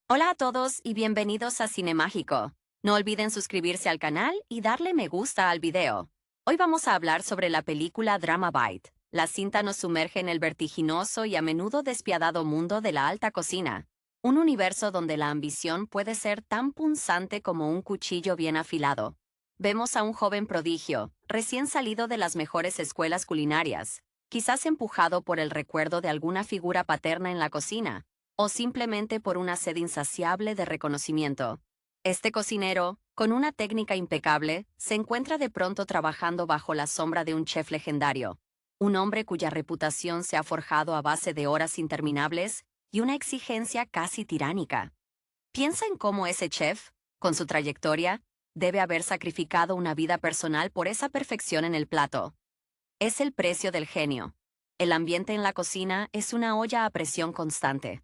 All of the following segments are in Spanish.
Hola a todos y bienvenidos a Cine Mágico. No olviden suscribirse al canal y darle me gusta al video. Hoy vamos a hablar sobre la película Drama Bite. La cinta nos sumerge en el vertiginoso y a menudo despiadado mundo de la alta cocina, un universo donde la ambición puede ser tan punzante como un cuchillo bien afilado. Vemos a un joven prodigio, recién salido de las mejores escuelas culinarias, quizás empujado por el recuerdo de alguna figura paterna en la cocina o simplemente por una sed insaciable de reconocimiento. Este cocinero, con una técnica impecable, se encuentra de pronto trabajando bajo la sombra de un chef legendario, un hombre cuya reputación se ha forjado a base de horas interminables y una exigencia casi tiránica. Piensa en cómo ese chef, con su trayectoria, debe haber sacrificado una vida personal por esa perfección en el plato. Es el precio del genio. El ambiente en la cocina es una olla a presión constante.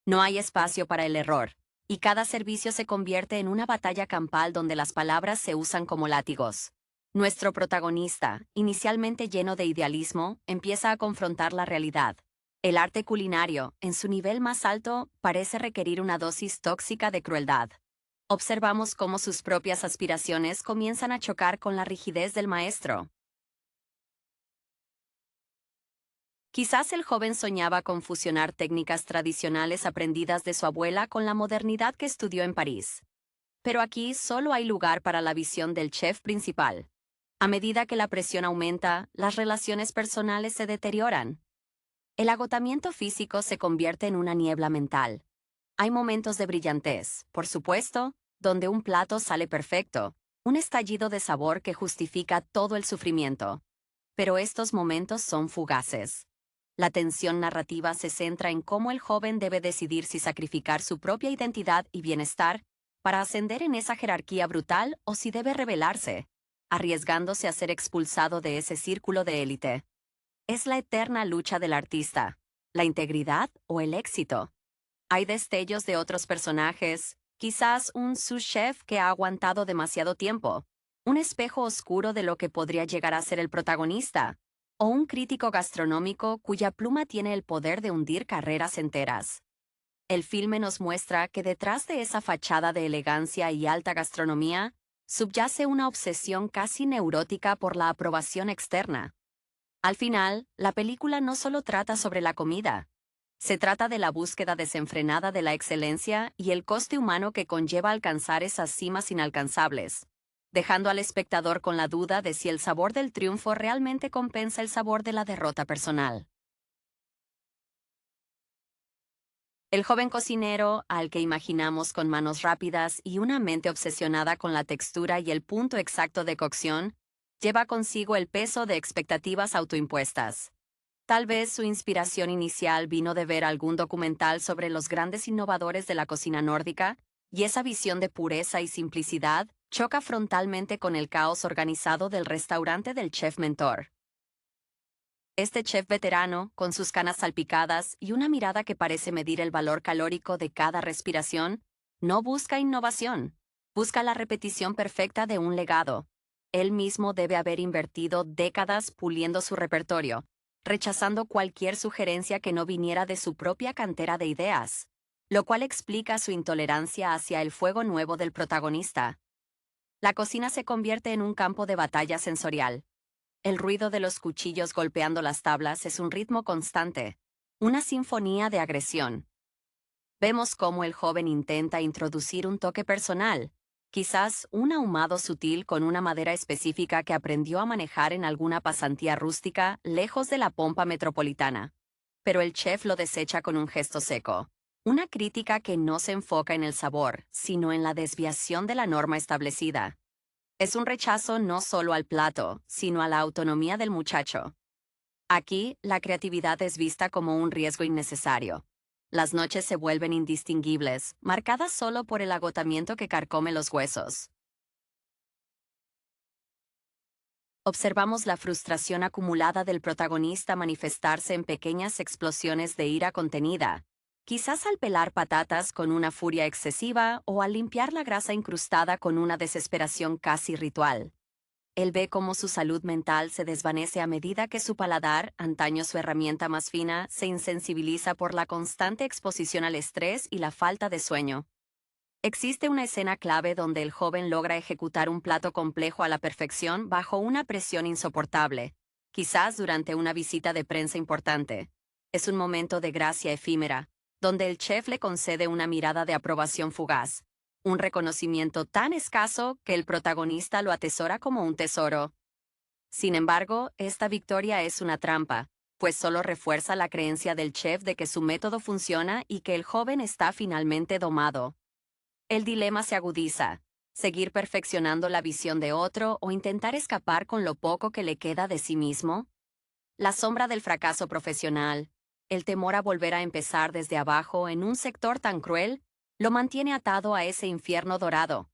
No hay espacio para el error, y cada servicio se convierte en una batalla campal donde las palabras se usan como látigos. Nuestro protagonista, inicialmente lleno de idealismo, empieza a confrontar la realidad. El arte culinario, en su nivel más alto, parece requerir una dosis tóxica de crueldad. Observamos cómo sus propias aspiraciones comienzan a chocar con la rigidez del maestro. Quizás el joven soñaba con fusionar técnicas tradicionales aprendidas de su abuela con la modernidad que estudió en París. Pero aquí solo hay lugar para la visión del chef principal. A medida que la presión aumenta, las relaciones personales se deterioran. El agotamiento físico se convierte en una niebla mental. Hay momentos de brillantez, por supuesto, donde un plato sale perfecto, un estallido de sabor que justifica todo el sufrimiento. Pero estos momentos son fugaces. La tensión narrativa se centra en cómo el joven debe decidir si sacrificar su propia identidad y bienestar para ascender en esa jerarquía brutal o si debe rebelarse, arriesgándose a ser expulsado de ese círculo de élite. Es la eterna lucha del artista, la integridad o el éxito. Hay destellos de otros personajes, quizás un sous chef que ha aguantado demasiado tiempo, un espejo oscuro de lo que podría llegar a ser el protagonista, o un crítico gastronómico cuya pluma tiene el poder de hundir carreras enteras. El filme nos muestra que detrás de esa fachada de elegancia y alta gastronomía, subyace una obsesión casi neurótica por la aprobación externa. Al final, la película no solo trata sobre la comida, se trata de la búsqueda desenfrenada de la excelencia y el coste humano que conlleva alcanzar esas cimas inalcanzables, dejando al espectador con la duda de si el sabor del triunfo realmente compensa el sabor de la derrota personal. El joven cocinero, al que imaginamos con manos rápidas y una mente obsesionada con la textura y el punto exacto de cocción, lleva consigo el peso de expectativas autoimpuestas. Tal vez su inspiración inicial vino de ver algún documental sobre los grandes innovadores de la cocina nórdica, y esa visión de pureza y simplicidad choca frontalmente con el caos organizado del restaurante del chef mentor. Este chef veterano, con sus canas salpicadas y una mirada que parece medir el valor calórico de cada respiración, no busca innovación, busca la repetición perfecta de un legado. Él mismo debe haber invertido décadas puliendo su repertorio, rechazando cualquier sugerencia que no viniera de su propia cantera de ideas, lo cual explica su intolerancia hacia el fuego nuevo del protagonista. La cocina se convierte en un campo de batalla sensorial. El ruido de los cuchillos golpeando las tablas es un ritmo constante, una sinfonía de agresión. Vemos cómo el joven intenta introducir un toque personal, quizás un ahumado sutil con una madera específica que aprendió a manejar en alguna pasantía rústica lejos de la pompa metropolitana. Pero el chef lo desecha con un gesto seco, una crítica que no se enfoca en el sabor, sino en la desviación de la norma establecida. Es un rechazo no solo al plato, sino a la autonomía del muchacho. Aquí, la creatividad es vista como un riesgo innecesario. Las noches se vuelven indistinguibles, marcadas solo por el agotamiento que carcome los huesos. Observamos la frustración acumulada del protagonista manifestarse en pequeñas explosiones de ira contenida, quizás al pelar patatas con una furia excesiva o al limpiar la grasa incrustada con una desesperación casi ritual. Él ve cómo su salud mental se desvanece a medida que su paladar, antaño su herramienta más fina, se insensibiliza por la constante exposición al estrés y la falta de sueño. Existe una escena clave donde el joven logra ejecutar un plato complejo a la perfección bajo una presión insoportable, quizás durante una visita de prensa importante. Es un momento de gracia efímera, donde el chef le concede una mirada de aprobación fugaz, un reconocimiento tan escaso que el protagonista lo atesora como un tesoro. Sin embargo, esta victoria es una trampa, pues solo refuerza la creencia del chef de que su método funciona y que el joven está finalmente domado. El dilema se agudiza: seguir perfeccionando la visión de otro o intentar escapar con lo poco que le queda de sí mismo. La sombra del fracaso profesional, el temor a volver a empezar desde abajo en un sector tan cruel, lo mantiene atado a ese infierno dorado.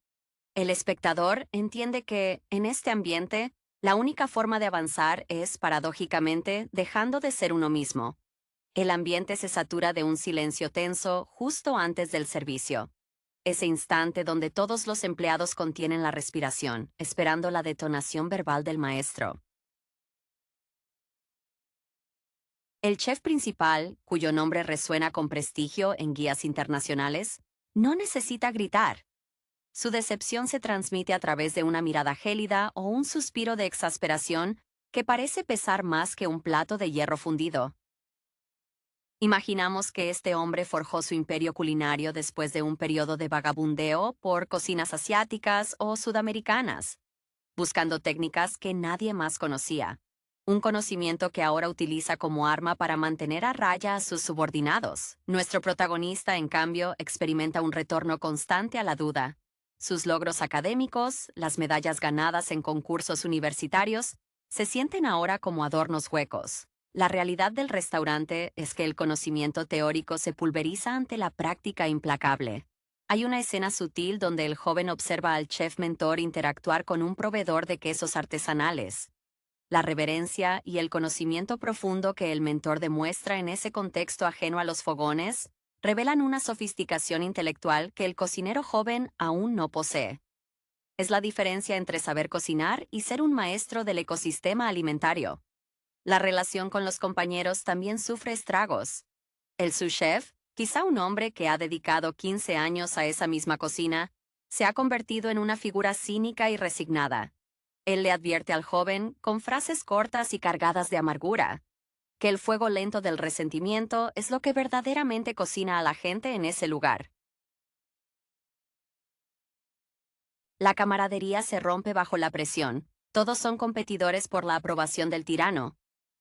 El espectador entiende que, en este ambiente, la única forma de avanzar es, paradójicamente, dejando de ser uno mismo. El ambiente se satura de un silencio tenso justo antes del servicio. Ese instante donde todos los empleados contienen la respiración, esperando la detonación verbal del maestro. El chef principal, cuyo nombre resuena con prestigio en guías internacionales, no necesita gritar. Su decepción se transmite a través de una mirada gélida o un suspiro de exasperación que parece pesar más que un plato de hierro fundido. Imaginamos que este hombre forjó su imperio culinario después de un periodo de vagabundeo por cocinas asiáticas o sudamericanas, buscando técnicas que nadie más conocía. Un conocimiento que ahora utiliza como arma para mantener a raya a sus subordinados. Nuestro protagonista, en cambio, experimenta un retorno constante a la duda. Sus logros académicos, las medallas ganadas en concursos universitarios, se sienten ahora como adornos huecos. La realidad del restaurante es que el conocimiento teórico se pulveriza ante la práctica implacable. Hay una escena sutil donde el joven observa al chef mentor interactuar con un proveedor de quesos artesanales. La reverencia y el conocimiento profundo que el mentor demuestra en ese contexto ajeno a los fogones revelan una sofisticación intelectual que el cocinero joven aún no posee. Es la diferencia entre saber cocinar y ser un maestro del ecosistema alimentario. La relación con los compañeros también sufre estragos. El sous chef, quizá un hombre que ha dedicado 15 años a esa misma cocina, se ha convertido en una figura cínica y resignada. Él le advierte al joven, con frases cortas y cargadas de amargura, que el fuego lento del resentimiento es lo que verdaderamente cocina a la gente en ese lugar. La camaradería se rompe bajo la presión. Todos son competidores por la aprobación del tirano.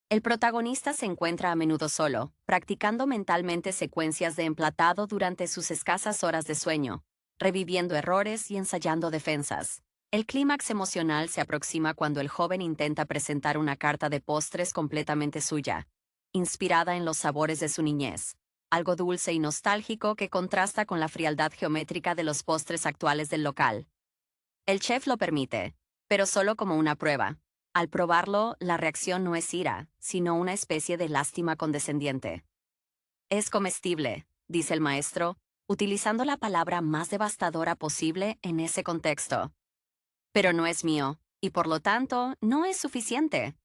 El protagonista se encuentra a menudo solo, practicando mentalmente secuencias de emplatado durante sus escasas horas de sueño, reviviendo errores y ensayando defensas. El clímax emocional se aproxima cuando el joven intenta presentar una carta de postres completamente suya, inspirada en los sabores de su niñez, algo dulce y nostálgico que contrasta con la frialdad geométrica de los postres actuales del local. El chef lo permite, pero solo como una prueba. Al probarlo, la reacción no es ira, sino una especie de lástima condescendiente. Es comestible, dice el maestro, utilizando la palabra más devastadora posible en ese contexto. Pero no es mío, y por lo tanto, no es suficiente.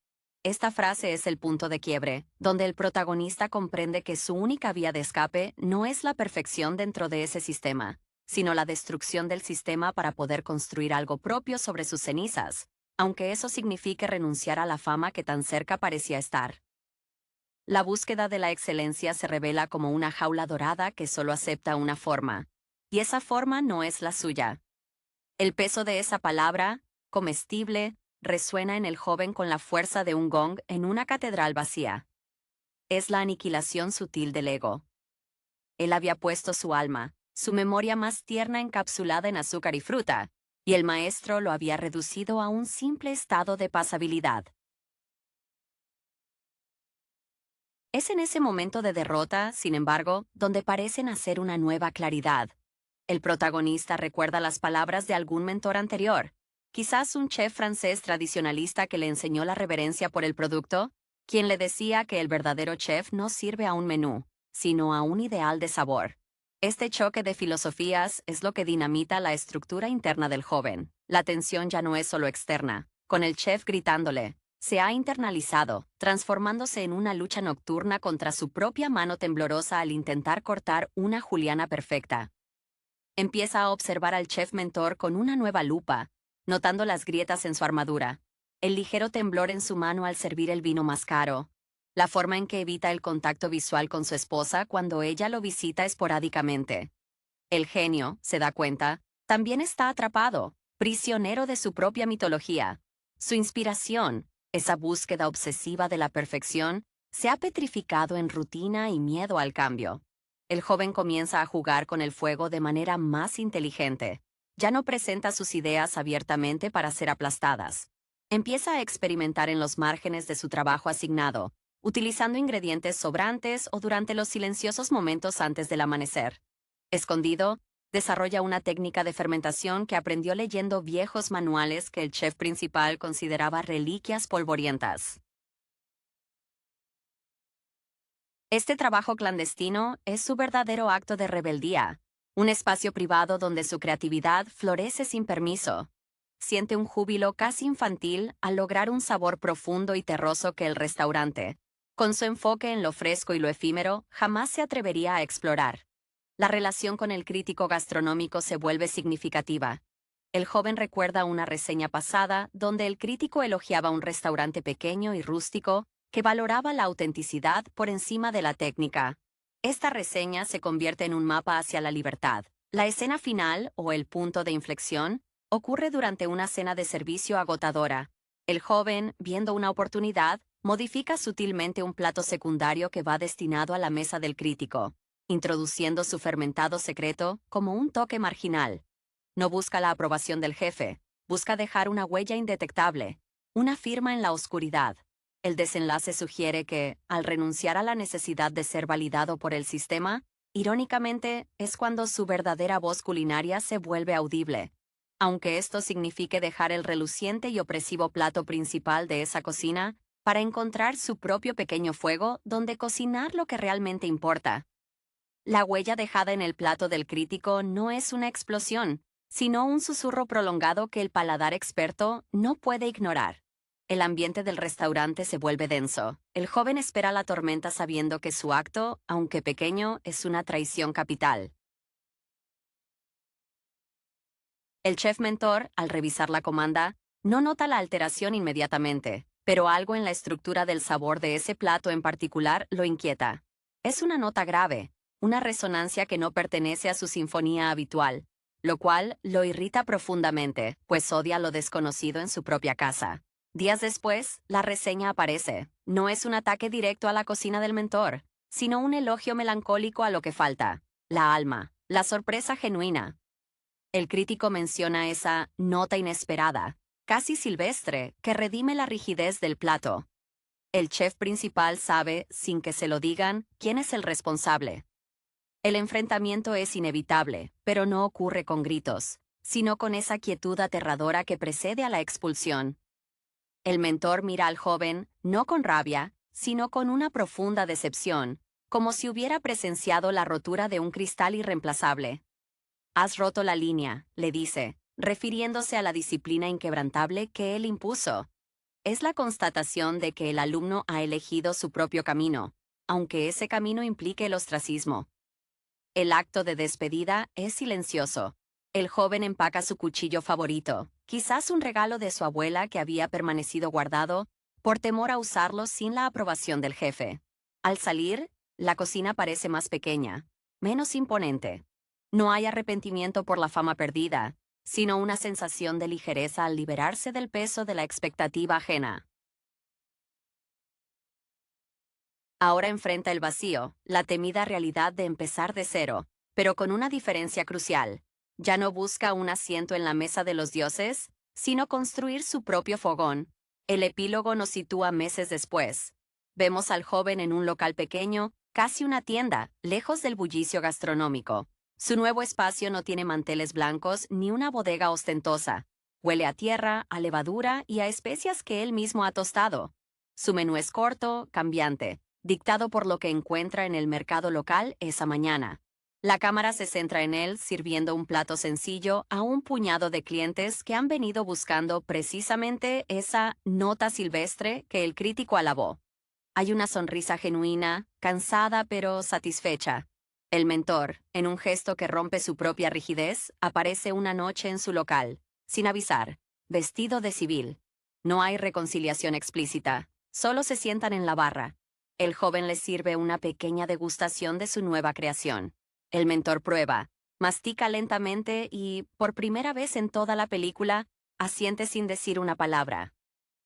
Esta frase es el punto de quiebre, donde el protagonista comprende que su única vía de escape no es la perfección dentro de ese sistema, sino la destrucción del sistema para poder construir algo propio sobre sus cenizas, aunque eso signifique renunciar a la fama que tan cerca parecía estar. La búsqueda de la excelencia se revela como una jaula dorada que solo acepta una forma, y esa forma no es la suya. El peso de esa palabra, comestible, resuena en el joven con la fuerza de un gong en una catedral vacía. Es la aniquilación sutil del ego. Él había puesto su alma, su memoria más tierna encapsulada en azúcar y fruta, y el maestro lo había reducido a un simple estado de pasabilidad. Es en ese momento de derrota, sin embargo, donde parece nacer una nueva claridad. El protagonista recuerda las palabras de algún mentor anterior, quizás un chef francés tradicionalista que le enseñó la reverencia por el producto, quien le decía que el verdadero chef no sirve a un menú, sino a un ideal de sabor. Este choque de filosofías es lo que dinamita la estructura interna del joven. La tensión ya no es solo externa, con el chef gritándole. Se ha internalizado, transformándose en una lucha nocturna contra su propia mano temblorosa al intentar cortar una juliana perfecta. Empieza a observar al chef mentor con una nueva lupa, notando las grietas en su armadura, el ligero temblor en su mano al servir el vino más caro, la forma en que evita el contacto visual con su esposa cuando ella lo visita esporádicamente. El genio, se da cuenta, también está atrapado, prisionero de su propia mitología. Su inspiración, esa búsqueda obsesiva de la perfección, se ha petrificado en rutina y miedo al cambio. El joven comienza a jugar con el fuego de manera más inteligente. Ya no presenta sus ideas abiertamente para ser aplastadas. Empieza a experimentar en los márgenes de su trabajo asignado, utilizando ingredientes sobrantes o durante los silenciosos momentos antes del amanecer. Escondido, desarrolla una técnica de fermentación que aprendió leyendo viejos manuales que el chef principal consideraba reliquias polvorientas. Este trabajo clandestino es su verdadero acto de rebeldía, un espacio privado donde su creatividad florece sin permiso. Siente un júbilo casi infantil al lograr un sabor profundo y terroso que el restaurante, con su enfoque en lo fresco y lo efímero, jamás se atrevería a explorar. La relación con el crítico gastronómico se vuelve significativa. El joven recuerda una reseña pasada donde el crítico elogiaba un restaurante pequeño y rústico que valoraba la autenticidad por encima de la técnica. Esta reseña se convierte en un mapa hacia la libertad. La escena final, o el punto de inflexión, ocurre durante una cena de servicio agotadora. El joven, viendo una oportunidad, modifica sutilmente un plato secundario que va destinado a la mesa del crítico, introduciendo su fermentado secreto como un toque marginal. No busca la aprobación del jefe, busca dejar una huella indetectable, una firma en la oscuridad. El desenlace sugiere que, al renunciar a la necesidad de ser validado por el sistema, irónicamente, es cuando su verdadera voz culinaria se vuelve audible. Aunque esto signifique dejar el reluciente y opresivo plato principal de esa cocina para encontrar su propio pequeño fuego donde cocinar lo que realmente importa. La huella dejada en el plato del crítico no es una explosión, sino un susurro prolongado que el paladar experto no puede ignorar. El ambiente del restaurante se vuelve denso. El joven espera la tormenta sabiendo que su acto, aunque pequeño, es una traición capital. El chef mentor, al revisar la comanda, no nota la alteración inmediatamente, pero algo en la estructura del sabor de ese plato en particular lo inquieta. Es una nota grave, una resonancia que no pertenece a su sinfonía habitual, lo cual lo irrita profundamente, pues odia lo desconocido en su propia casa. Días después, la reseña aparece. No es un ataque directo a la cocina del mentor, sino un elogio melancólico a lo que falta: la alma, la sorpresa genuina. El crítico menciona esa nota inesperada, casi silvestre, que redime la rigidez del plato. El chef principal sabe, sin que se lo digan, quién es el responsable. El enfrentamiento es inevitable, pero no ocurre con gritos, sino con esa quietud aterradora que precede a la expulsión. El mentor mira al joven, no con rabia, sino con una profunda decepción, como si hubiera presenciado la rotura de un cristal irreemplazable. Has roto la línea, le dice, refiriéndose a la disciplina inquebrantable que él impuso. Es la constatación de que el alumno ha elegido su propio camino, aunque ese camino implique el ostracismo. El acto de despedida es silencioso. El joven empaca su cuchillo favorito, quizás un regalo de su abuela que había permanecido guardado, por temor a usarlo sin la aprobación del jefe. Al salir, la cocina parece más pequeña, menos imponente. No hay arrepentimiento por la fama perdida, sino una sensación de ligereza al liberarse del peso de la expectativa ajena. Ahora enfrenta el vacío, la temida realidad de empezar de cero, pero con una diferencia crucial. Ya no busca un asiento en la mesa de los dioses, sino construir su propio fogón. El epílogo nos sitúa meses después. Vemos al joven en un local pequeño, casi una tienda, lejos del bullicio gastronómico. Su nuevo espacio no tiene manteles blancos ni una bodega ostentosa. Huele a tierra, a levadura y a especias que él mismo ha tostado. Su menú es corto, cambiante, dictado por lo que encuentra en el mercado local esa mañana. La cámara se centra en él sirviendo un plato sencillo a un puñado de clientes que han venido buscando precisamente esa nota silvestre que el crítico alabó. Hay una sonrisa genuina, cansada pero satisfecha. El mentor, en un gesto que rompe su propia rigidez, aparece una noche en su local, sin avisar, vestido de civil. No hay reconciliación explícita, solo se sientan en la barra. El joven les sirve una pequeña degustación de su nueva creación. El mentor prueba, mastica lentamente y, por primera vez en toda la película, asiente sin decir una palabra.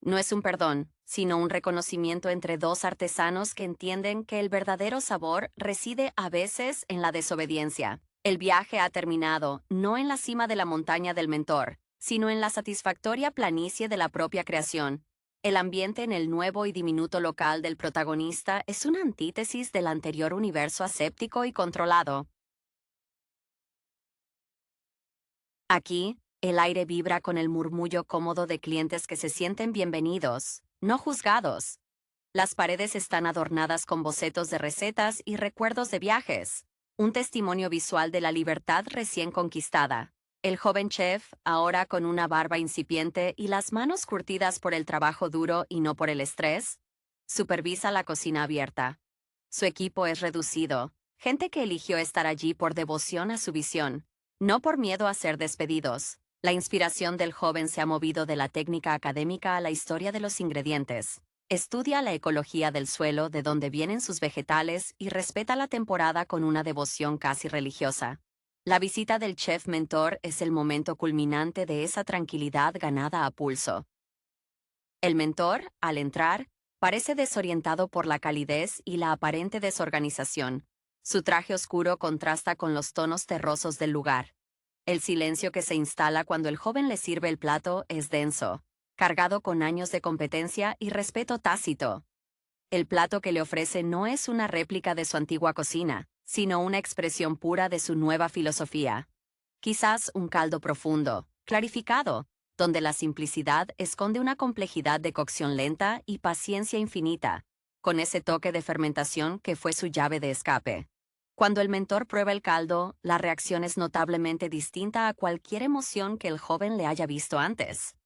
No es un perdón, sino un reconocimiento entre dos artesanos que entienden que el verdadero sabor reside a veces en la desobediencia. El viaje ha terminado, no en la cima de la montaña del mentor, sino en la satisfactoria planicie de la propia creación. El ambiente en el nuevo y diminuto local del protagonista es una antítesis del anterior universo aséptico y controlado. Aquí, el aire vibra con el murmullo cómodo de clientes que se sienten bienvenidos, no juzgados. Las paredes están adornadas con bocetos de recetas y recuerdos de viajes, un testimonio visual de la libertad recién conquistada. El joven chef, ahora con una barba incipiente y las manos curtidas por el trabajo duro y no por el estrés, supervisa la cocina abierta. Su equipo es reducido, gente que eligió estar allí por devoción a su visión, no por miedo a ser despedidos. La inspiración del joven se ha movido de la técnica académica a la historia de los ingredientes. Estudia la ecología del suelo de donde vienen sus vegetales y respeta la temporada con una devoción casi religiosa. La visita del chef mentor es el momento culminante de esa tranquilidad ganada a pulso. El mentor, al entrar, parece desorientado por la calidez y la aparente desorganización. Su traje oscuro contrasta con los tonos terrosos del lugar. El silencio que se instala cuando el joven le sirve el plato es denso, cargado con años de competencia y respeto tácito. El plato que le ofrece no es una réplica de su antigua cocina, sino una expresión pura de su nueva filosofía. Quizás un caldo profundo, clarificado, donde la simplicidad esconde una complejidad de cocción lenta y paciencia infinita, con ese toque de fermentación que fue su llave de escape. Cuando el mentor prueba el caldo, la reacción es notablemente distinta a cualquier emoción que el joven le haya visto antes.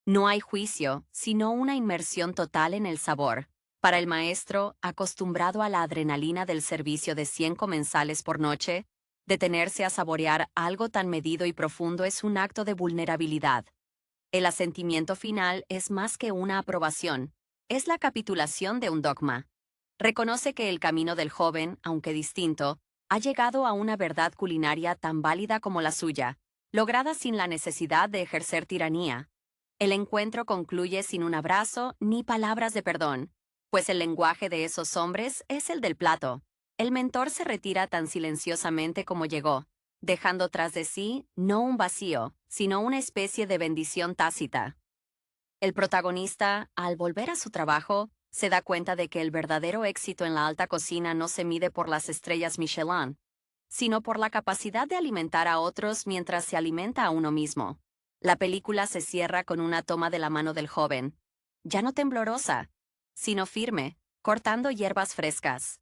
No hay juicio, sino una inmersión total en el sabor. Para el maestro, acostumbrado a la adrenalina del servicio de 100 comensales por noche, detenerse a saborear algo tan medido y profundo es un acto de vulnerabilidad. El asentimiento final es más que una aprobación, es la capitulación de un dogma. Reconoce que el camino del joven, aunque distinto, ha llegado a una verdad culinaria tan válida como la suya, lograda sin la necesidad de ejercer tiranía. El encuentro concluye sin un abrazo ni palabras de perdón, pues el lenguaje de esos hombres es el del plato. El mentor se retira tan silenciosamente como llegó, dejando tras de sí no un vacío, sino una especie de bendición tácita. El protagonista, al volver a su trabajo, se da cuenta de que el verdadero éxito en la alta cocina no se mide por las estrellas Michelin, sino por la capacidad de alimentar a otros mientras se alimenta a uno mismo. La película se cierra con una toma de la mano del joven, ya no temblorosa, sino firme, cortando hierbas frescas.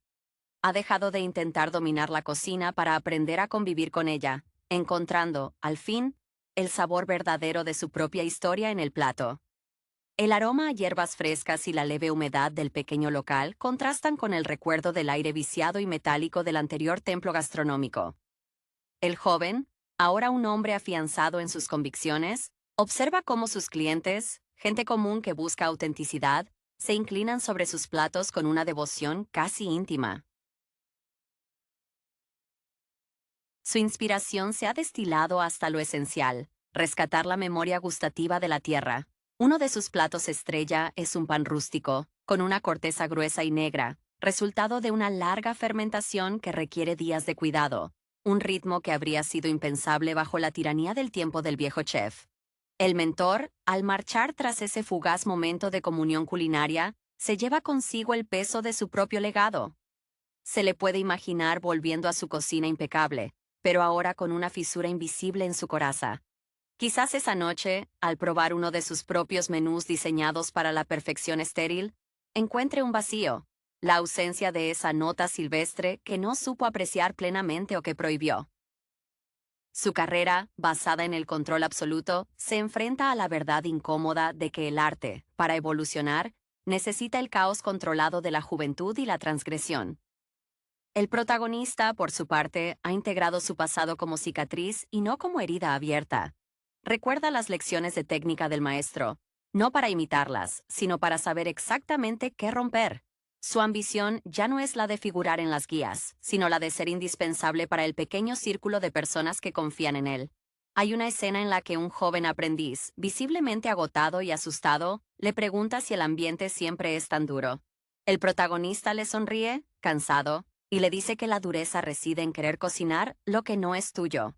Ha dejado de intentar dominar la cocina para aprender a convivir con ella, encontrando, al fin, el sabor verdadero de su propia historia en el plato. El aroma a hierbas frescas y la leve humedad del pequeño local contrastan con el recuerdo del aire viciado y metálico del anterior templo gastronómico. El joven, ahora un hombre afianzado en sus convicciones, observa cómo sus clientes, gente común que busca autenticidad, se inclinan sobre sus platos con una devoción casi íntima. Su inspiración se ha destilado hasta lo esencial, rescatar la memoria gustativa de la tierra. Uno de sus platos estrella es un pan rústico, con una corteza gruesa y negra, resultado de una larga fermentación que requiere días de cuidado, un ritmo que habría sido impensable bajo la tiranía del tiempo del viejo chef. El mentor, al marchar tras ese fugaz momento de comunión culinaria, se lleva consigo el peso de su propio legado. Se le puede imaginar volviendo a su cocina impecable, pero ahora con una fisura invisible en su coraza. Quizás esa noche, al probar uno de sus propios menús diseñados para la perfección estéril, encuentre un vacío, la ausencia de esa nota silvestre que no supo apreciar plenamente o que prohibió. Su carrera, basada en el control absoluto, se enfrenta a la verdad incómoda de que el arte, para evolucionar, necesita el caos controlado de la juventud y la transgresión. El protagonista, por su parte, ha integrado su pasado como cicatriz y no como herida abierta. Recuerda las lecciones de técnica del maestro, no para imitarlas, sino para saber exactamente qué romper. Su ambición ya no es la de figurar en las guías, sino la de ser indispensable para el pequeño círculo de personas que confían en él. Hay una escena en la que un joven aprendiz, visiblemente agotado y asustado, le pregunta si el ambiente siempre es tan duro. El protagonista le sonríe, cansado, y le dice que la dureza reside en querer cocinar lo que no es tuyo.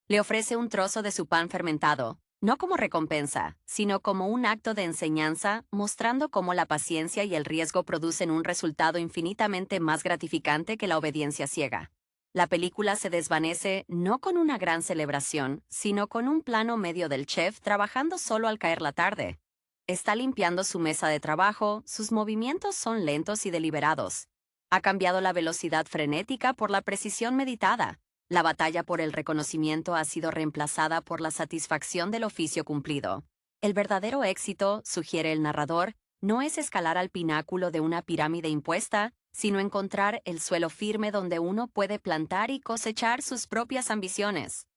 Le ofrece un trozo de su pan fermentado, no como recompensa, sino como un acto de enseñanza, mostrando cómo la paciencia y el riesgo producen un resultado infinitamente más gratificante que la obediencia ciega. La película se desvanece no con una gran celebración, sino con un plano medio del chef trabajando solo al caer la tarde. Está limpiando su mesa de trabajo, sus movimientos son lentos y deliberados. Ha cambiado la velocidad frenética por la precisión meditada. La batalla por el reconocimiento ha sido reemplazada por la satisfacción del oficio cumplido. El verdadero éxito, sugiere el narrador, no es escalar al pináculo de una pirámide impuesta, sino encontrar el suelo firme donde uno puede plantar y cosechar sus propias ambiciones.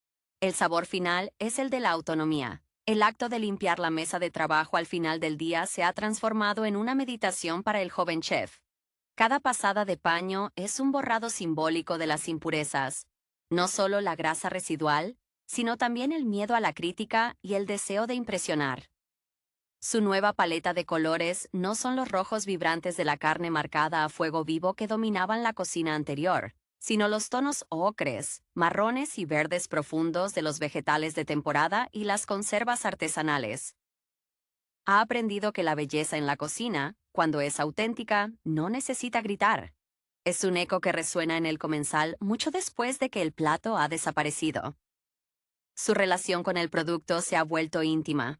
El sabor final es el de la autonomía. El acto de limpiar la mesa de trabajo al final del día se ha transformado en una meditación para el joven chef. Cada pasada de paño es un borrado simbólico de las impurezas, no solo la grasa residual, sino también el miedo a la crítica y el deseo de impresionar. Su nueva paleta de colores no son los rojos vibrantes de la carne marcada a fuego vivo que dominaban la cocina anterior, sino los tonos ocres, marrones y verdes profundos de los vegetales de temporada y las conservas artesanales. Ha aprendido que la belleza en la cocina, cuando es auténtica, no necesita gritar. Es un eco que resuena en el comensal mucho después de que el plato ha desaparecido. Su relación con el producto se ha vuelto íntima.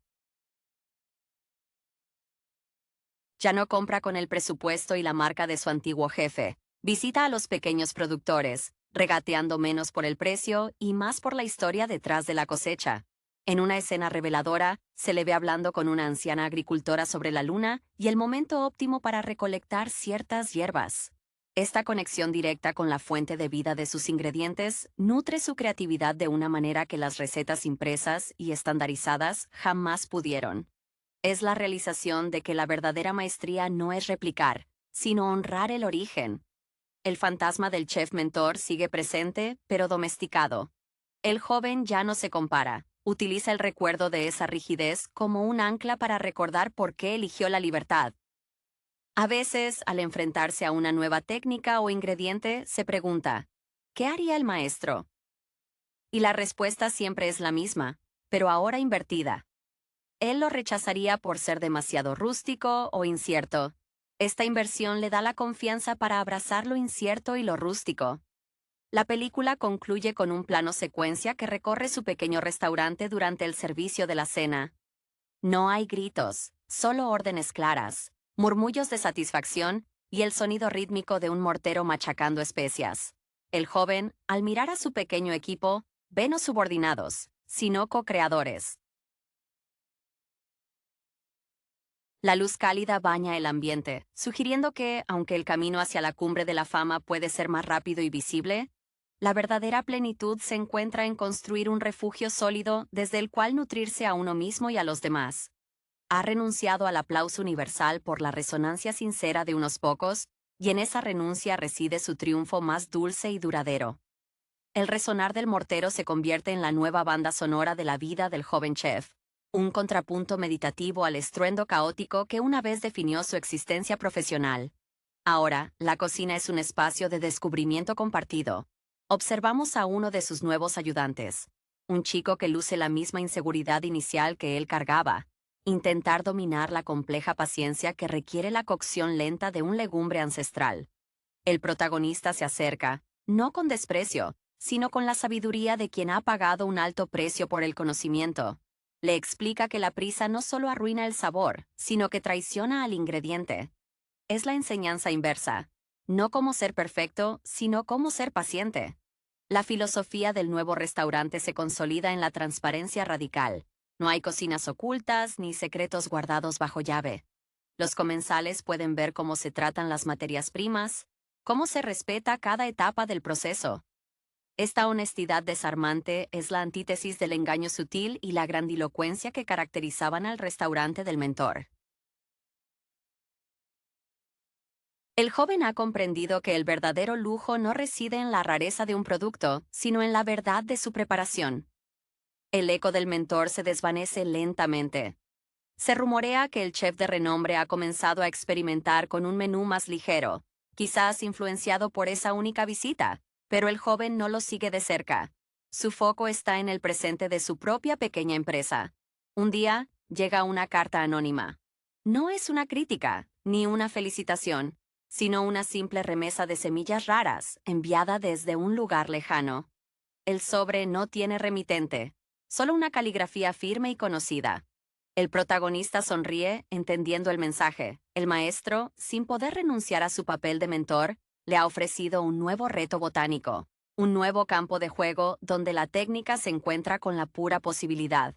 Ya no compra con el presupuesto y la marca de su antiguo jefe. Visita a los pequeños productores, regateando menos por el precio y más por la historia detrás de la cosecha. En una escena reveladora, se le ve hablando con una anciana agricultora sobre la luna y el momento óptimo para recolectar ciertas hierbas. Esta conexión directa con la fuente de vida de sus ingredientes nutre su creatividad de una manera que las recetas impresas y estandarizadas jamás pudieron. Es la realización de que la verdadera maestría no es replicar, sino honrar el origen. El fantasma del chef mentor sigue presente, pero domesticado. El joven ya no se compara, utiliza el recuerdo de esa rigidez como un ancla para recordar por qué eligió la libertad. A veces, al enfrentarse a una nueva técnica o ingrediente, se pregunta, ¿qué haría el maestro? Y la respuesta siempre es la misma, pero ahora invertida. Él lo rechazaría por ser demasiado rústico o incierto. Esta inversión le da la confianza para abrazar lo incierto y lo rústico. La película concluye con un plano secuencia que recorre su pequeño restaurante durante el servicio de la cena. No hay gritos, solo órdenes claras, murmullos de satisfacción y el sonido rítmico de un mortero machacando especias. El joven, al mirar a su pequeño equipo, ve no subordinados, sino co-creadores. La luz cálida baña el ambiente, sugiriendo que, aunque el camino hacia la cumbre de la fama puede ser más rápido y visible, la verdadera plenitud se encuentra en construir un refugio sólido desde el cual nutrirse a uno mismo y a los demás. Ha renunciado al aplauso universal por la resonancia sincera de unos pocos, y en esa renuncia reside su triunfo más dulce y duradero. El resonar del mortero se convierte en la nueva banda sonora de la vida del joven chef, un contrapunto meditativo al estruendo caótico que una vez definió su existencia profesional. Ahora, la cocina es un espacio de descubrimiento compartido. Observamos a uno de sus nuevos ayudantes, un chico que luce la misma inseguridad inicial que él cargaba, intentar dominar la compleja paciencia que requiere la cocción lenta de un legumbre ancestral. El protagonista se acerca, no con desprecio, sino con la sabiduría de quien ha pagado un alto precio por el conocimiento. Le explica que la prisa no solo arruina el sabor, sino que traiciona al ingrediente. Es la enseñanza inversa. No cómo ser perfecto, sino cómo ser paciente. La filosofía del nuevo restaurante se consolida en la transparencia radical. No hay cocinas ocultas ni secretos guardados bajo llave. Los comensales pueden ver cómo se tratan las materias primas, cómo se respeta cada etapa del proceso. Esta honestidad desarmante es la antítesis del engaño sutil y la grandilocuencia que caracterizaban al restaurante del mentor. El joven ha comprendido que el verdadero lujo no reside en la rareza de un producto, sino en la verdad de su preparación. El eco del mentor se desvanece lentamente. Se rumorea que el chef de renombre ha comenzado a experimentar con un menú más ligero, quizás influenciado por esa única visita, pero el joven no lo sigue de cerca. Su foco está en el presente de su propia pequeña empresa. Un día, llega una carta anónima. No es una crítica, ni una felicitación, sino una simple remesa de semillas raras, enviada desde un lugar lejano. El sobre no tiene remitente, solo una caligrafía firme y conocida. El protagonista sonríe, entendiendo el mensaje. El maestro, sin poder renunciar a su papel de mentor, le ha ofrecido un nuevo reto botánico, un nuevo campo de juego donde la técnica se encuentra con la pura posibilidad.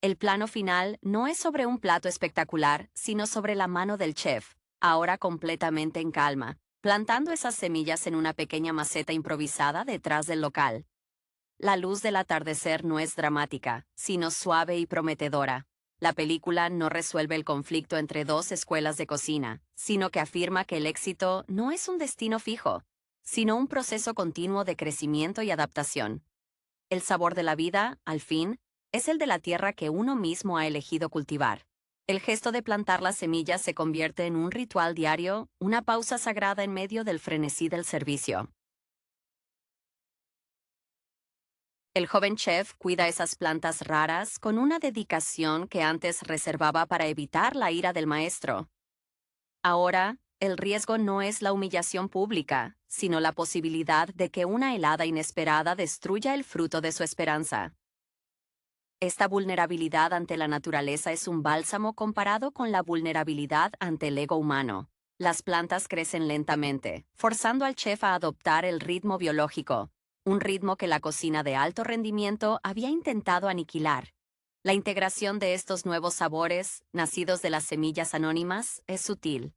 El plano final no es sobre un plato espectacular, sino sobre la mano del chef, ahora completamente en calma, plantando esas semillas en una pequeña maceta improvisada detrás del local. La luz del atardecer no es dramática, sino suave y prometedora. La película no resuelve el conflicto entre dos escuelas de cocina, sino que afirma que el éxito no es un destino fijo, sino un proceso continuo de crecimiento y adaptación. El sabor de la vida, al fin, es el de la tierra que uno mismo ha elegido cultivar. El gesto de plantar las semillas se convierte en un ritual diario, una pausa sagrada en medio del frenesí del servicio. El joven chef cuida esas plantas raras con una dedicación que antes reservaba para evitar la ira del maestro. Ahora, el riesgo no es la humillación pública, sino la posibilidad de que una helada inesperada destruya el fruto de su esperanza. Esta vulnerabilidad ante la naturaleza es un bálsamo comparado con la vulnerabilidad ante el ego humano. Las plantas crecen lentamente, forzando al chef a adoptar el ritmo biológico, un ritmo que la cocina de alto rendimiento había intentado aniquilar. La integración de estos nuevos sabores, nacidos de las semillas anónimas, es sutil.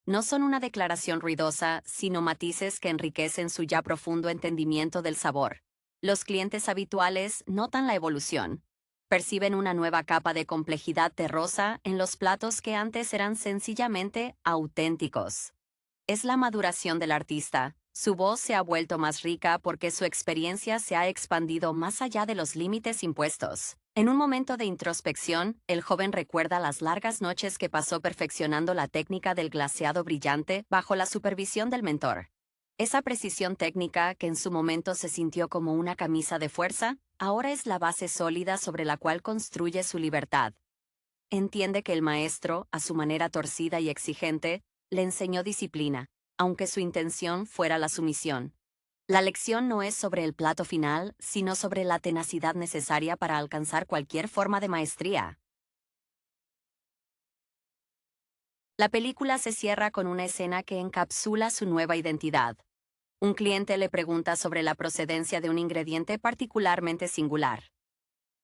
No son una declaración ruidosa, sino matices que enriquecen su ya profundo entendimiento del sabor. Los clientes habituales notan la evolución. Perciben una nueva capa de complejidad terrosa en los platos que antes eran sencillamente auténticos. Es la maduración del artista. Su voz se ha vuelto más rica porque su experiencia se ha expandido más allá de los límites impuestos. En un momento de introspección, el joven recuerda las largas noches que pasó perfeccionando la técnica del glaseado brillante bajo la supervisión del mentor. Esa precisión técnica, que en su momento se sintió como una camisa de fuerza, ahora es la base sólida sobre la cual construye su libertad. Entiende que el maestro, a su manera torcida y exigente, le enseñó disciplina, aunque su intención fuera la sumisión. La lección no es sobre el plato final, sino sobre la tenacidad necesaria para alcanzar cualquier forma de maestría. La película se cierra con una escena que encapsula su nueva identidad. Un cliente le pregunta sobre la procedencia de un ingrediente particularmente singular.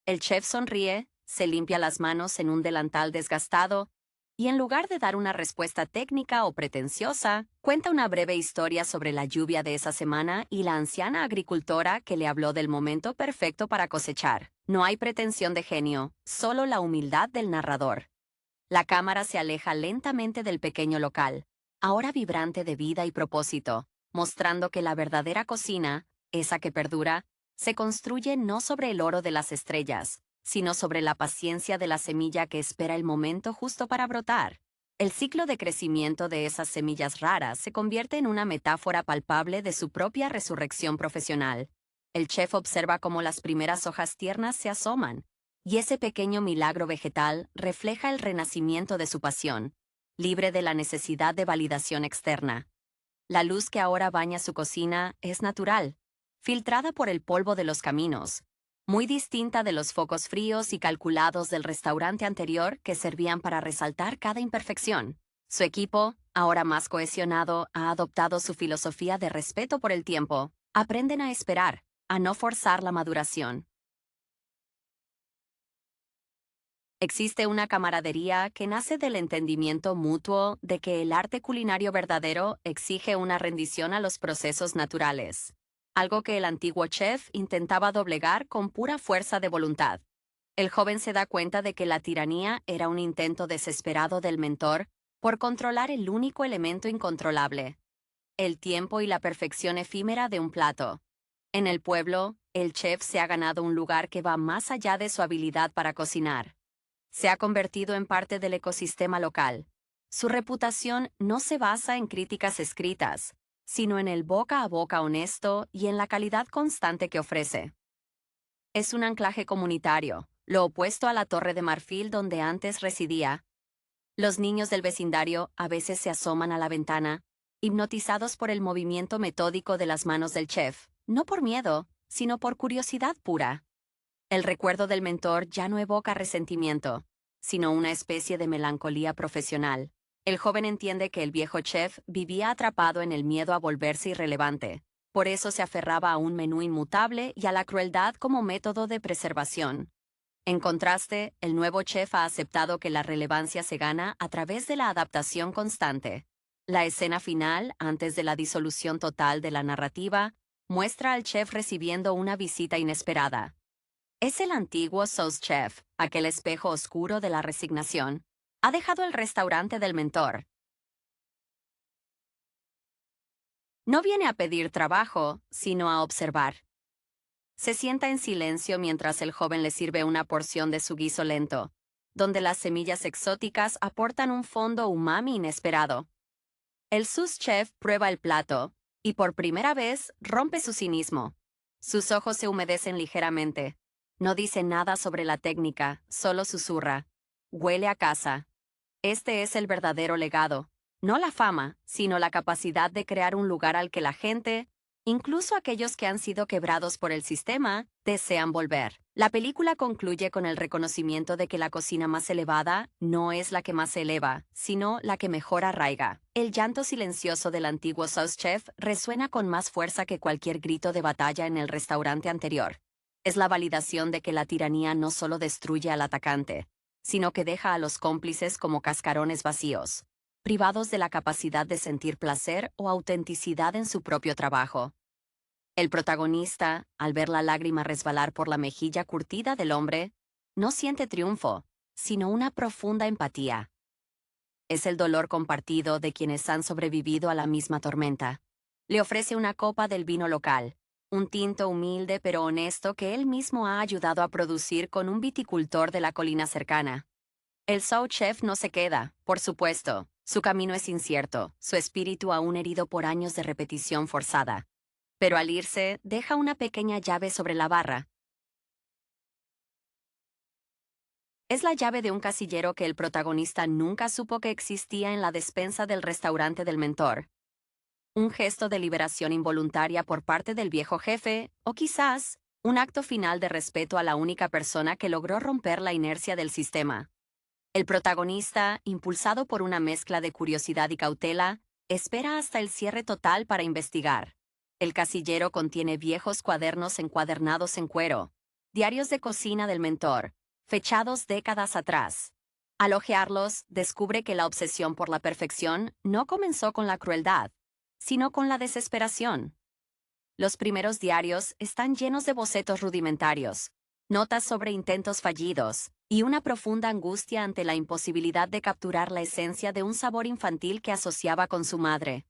El chef sonríe, se limpia las manos en un delantal desgastado y, en lugar de dar una respuesta técnica o pretenciosa, cuenta una breve historia sobre la lluvia de esa semana y la anciana agricultora que le habló del momento perfecto para cosechar. No hay pretensión de genio, solo la humildad del narrador. La cámara se aleja lentamente del pequeño local, ahora vibrante de vida y propósito, mostrando que la verdadera cocina, esa que perdura, se construye no sobre el oro de las estrellas, sino sobre la paciencia de la semilla que espera el momento justo para brotar. El ciclo de crecimiento de esas semillas raras se convierte en una metáfora palpable de su propia resurrección profesional. El chef observa cómo las primeras hojas tiernas se asoman, y ese pequeño milagro vegetal refleja el renacimiento de su pasión, libre de la necesidad de validación externa. La luz que ahora baña su cocina es natural, filtrada por el polvo de los caminos, muy distinta de los focos fríos y calculados del restaurante anterior que servían para resaltar cada imperfección. Su equipo, ahora más cohesionado, ha adoptado su filosofía de respeto por el tiempo. Aprenden a esperar, a no forzar la maduración. Existe una camaradería que nace del entendimiento mutuo de que el arte culinario verdadero exige una rendición a los procesos naturales, algo que el antiguo chef intentaba doblegar con pura fuerza de voluntad. El joven se da cuenta de que la tiranía era un intento desesperado del mentor por controlar el único elemento incontrolable, el tiempo y la perfección efímera de un plato. En el pueblo, el chef se ha ganado un lugar que va más allá de su habilidad para cocinar. Se ha convertido en parte del ecosistema local. Su reputación no se basa en críticas escritas, sino en el boca a boca honesto y en la calidad constante que ofrece. Es un anclaje comunitario, lo opuesto a la Torre de Marfil donde antes residía. Los niños del vecindario a veces se asoman a la ventana, hipnotizados por el movimiento metódico de las manos del chef, no por miedo, sino por curiosidad pura. El recuerdo del mentor ya no evoca resentimiento, sino una especie de melancolía profesional. El joven entiende que el viejo chef vivía atrapado en el miedo a volverse irrelevante. Por eso se aferraba a un menú inmutable y a la crueldad como método de preservación. En contraste, el nuevo chef ha aceptado que la relevancia se gana a través de la adaptación constante. La escena final, antes de la disolución total de la narrativa, muestra al chef recibiendo una visita inesperada. Es el antiguo sous chef, aquel espejo oscuro de la resignación. Ha dejado el restaurante del mentor. No viene a pedir trabajo, sino a observar. Se sienta en silencio mientras el joven le sirve una porción de su guiso lento, donde las semillas exóticas aportan un fondo umami inesperado. El sous chef prueba el plato, y por primera vez rompe su cinismo. Sus ojos se humedecen ligeramente. No dice nada sobre la técnica, solo susurra. Huele a casa. Este es el verdadero legado. No la fama, sino la capacidad de crear un lugar al que la gente, incluso aquellos que han sido quebrados por el sistema, desean volver. La película concluye con el reconocimiento de que la cocina más elevada no es la que más se eleva, sino la que mejor arraiga. El llanto silencioso del antiguo sous chef resuena con más fuerza que cualquier grito de batalla en el restaurante anterior. Es la validación de que la tiranía no solo destruye al atacante, sino que deja a los cómplices como cascarones vacíos, privados de la capacidad de sentir placer o autenticidad en su propio trabajo. El protagonista, al ver la lágrima resbalar por la mejilla curtida del hombre, no siente triunfo, sino una profunda empatía. Es el dolor compartido de quienes han sobrevivido a la misma tormenta. Le ofrece una copa del vino local, un tinto humilde pero honesto que él mismo ha ayudado a producir con un viticultor de la colina cercana. El sous chef no se queda, por supuesto. Su camino es incierto, su espíritu aún herido por años de repetición forzada. Pero al irse, deja una pequeña llave sobre la barra. Es la llave de un casillero que el protagonista nunca supo que existía en la despensa del restaurante del mentor. Un gesto de liberación involuntaria por parte del viejo jefe, o quizás, un acto final de respeto a la única persona que logró romper la inercia del sistema. El protagonista, impulsado por una mezcla de curiosidad y cautela, espera hasta el cierre total para investigar. El casillero contiene viejos cuadernos encuadernados en cuero, diarios de cocina del mentor, fechados décadas atrás. Al hojearlos, descubre que la obsesión por la perfección no comenzó con la crueldad, sino con la desesperación. Los primeros diarios están llenos de bocetos rudimentarios, notas sobre intentos fallidos, y una profunda angustia ante la imposibilidad de capturar la esencia de un sabor infantil que asociaba con su madre.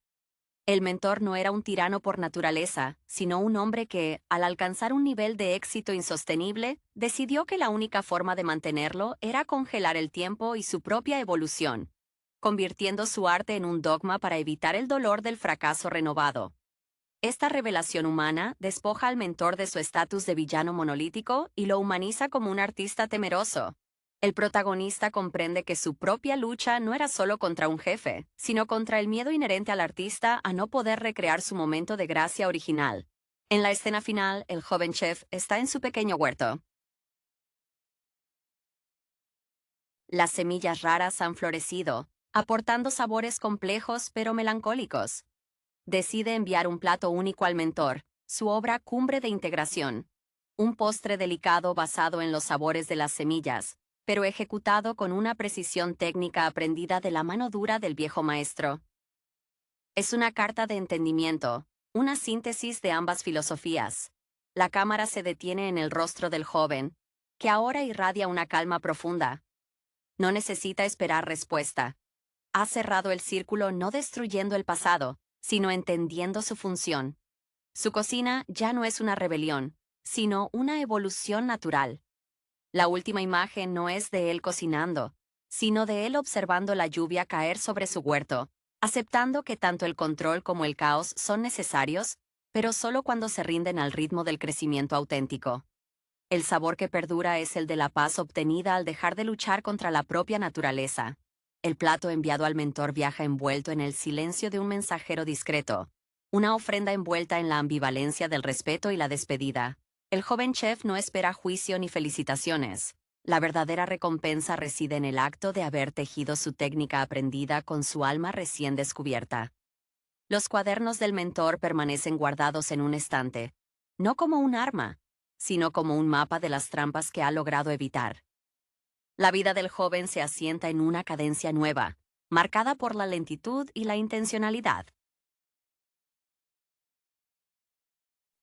El mentor no era un tirano por naturaleza, sino un hombre que, al alcanzar un nivel de éxito insostenible, decidió que la única forma de mantenerlo era congelar el tiempo y su propia evolución, convirtiendo su arte en un dogma para evitar el dolor del fracaso renovado. Esta revelación humana despoja al mentor de su estatus de villano monolítico y lo humaniza como un artista temeroso. El protagonista comprende que su propia lucha no era solo contra un jefe, sino contra el miedo inherente al artista a no poder recrear su momento de gracia original. En la escena final, el joven chef está en su pequeño huerto. Las semillas raras han florecido, aportando sabores complejos pero melancólicos. Decide enviar un plato único al mentor, su obra cumbre de integración. Un postre delicado basado en los sabores de las semillas, pero ejecutado con una precisión técnica aprendida de la mano dura del viejo maestro. Es una carta de entendimiento, una síntesis de ambas filosofías. La cámara se detiene en el rostro del joven, que ahora irradia una calma profunda. No necesita esperar respuesta. Ha cerrado el círculo no destruyendo el pasado, sino entendiendo su función. Su cocina ya no es una rebelión, sino una evolución natural. La última imagen no es de él cocinando, sino de él observando la lluvia caer sobre su huerto, aceptando que tanto el control como el caos son necesarios, pero solo cuando se rinden al ritmo del crecimiento auténtico. El sabor que perdura es el de la paz obtenida al dejar de luchar contra la propia naturaleza. El plato enviado al mentor viaja envuelto en el silencio de un mensajero discreto, una ofrenda envuelta en la ambivalencia del respeto y la despedida. El joven chef no espera juicio ni felicitaciones. La verdadera recompensa reside en el acto de haber tejido su técnica aprendida con su alma recién descubierta. Los cuadernos del mentor permanecen guardados en un estante, no como un arma, sino como un mapa de las trampas que ha logrado evitar. La vida del joven se asienta en una cadencia nueva, marcada por la lentitud y la intencionalidad.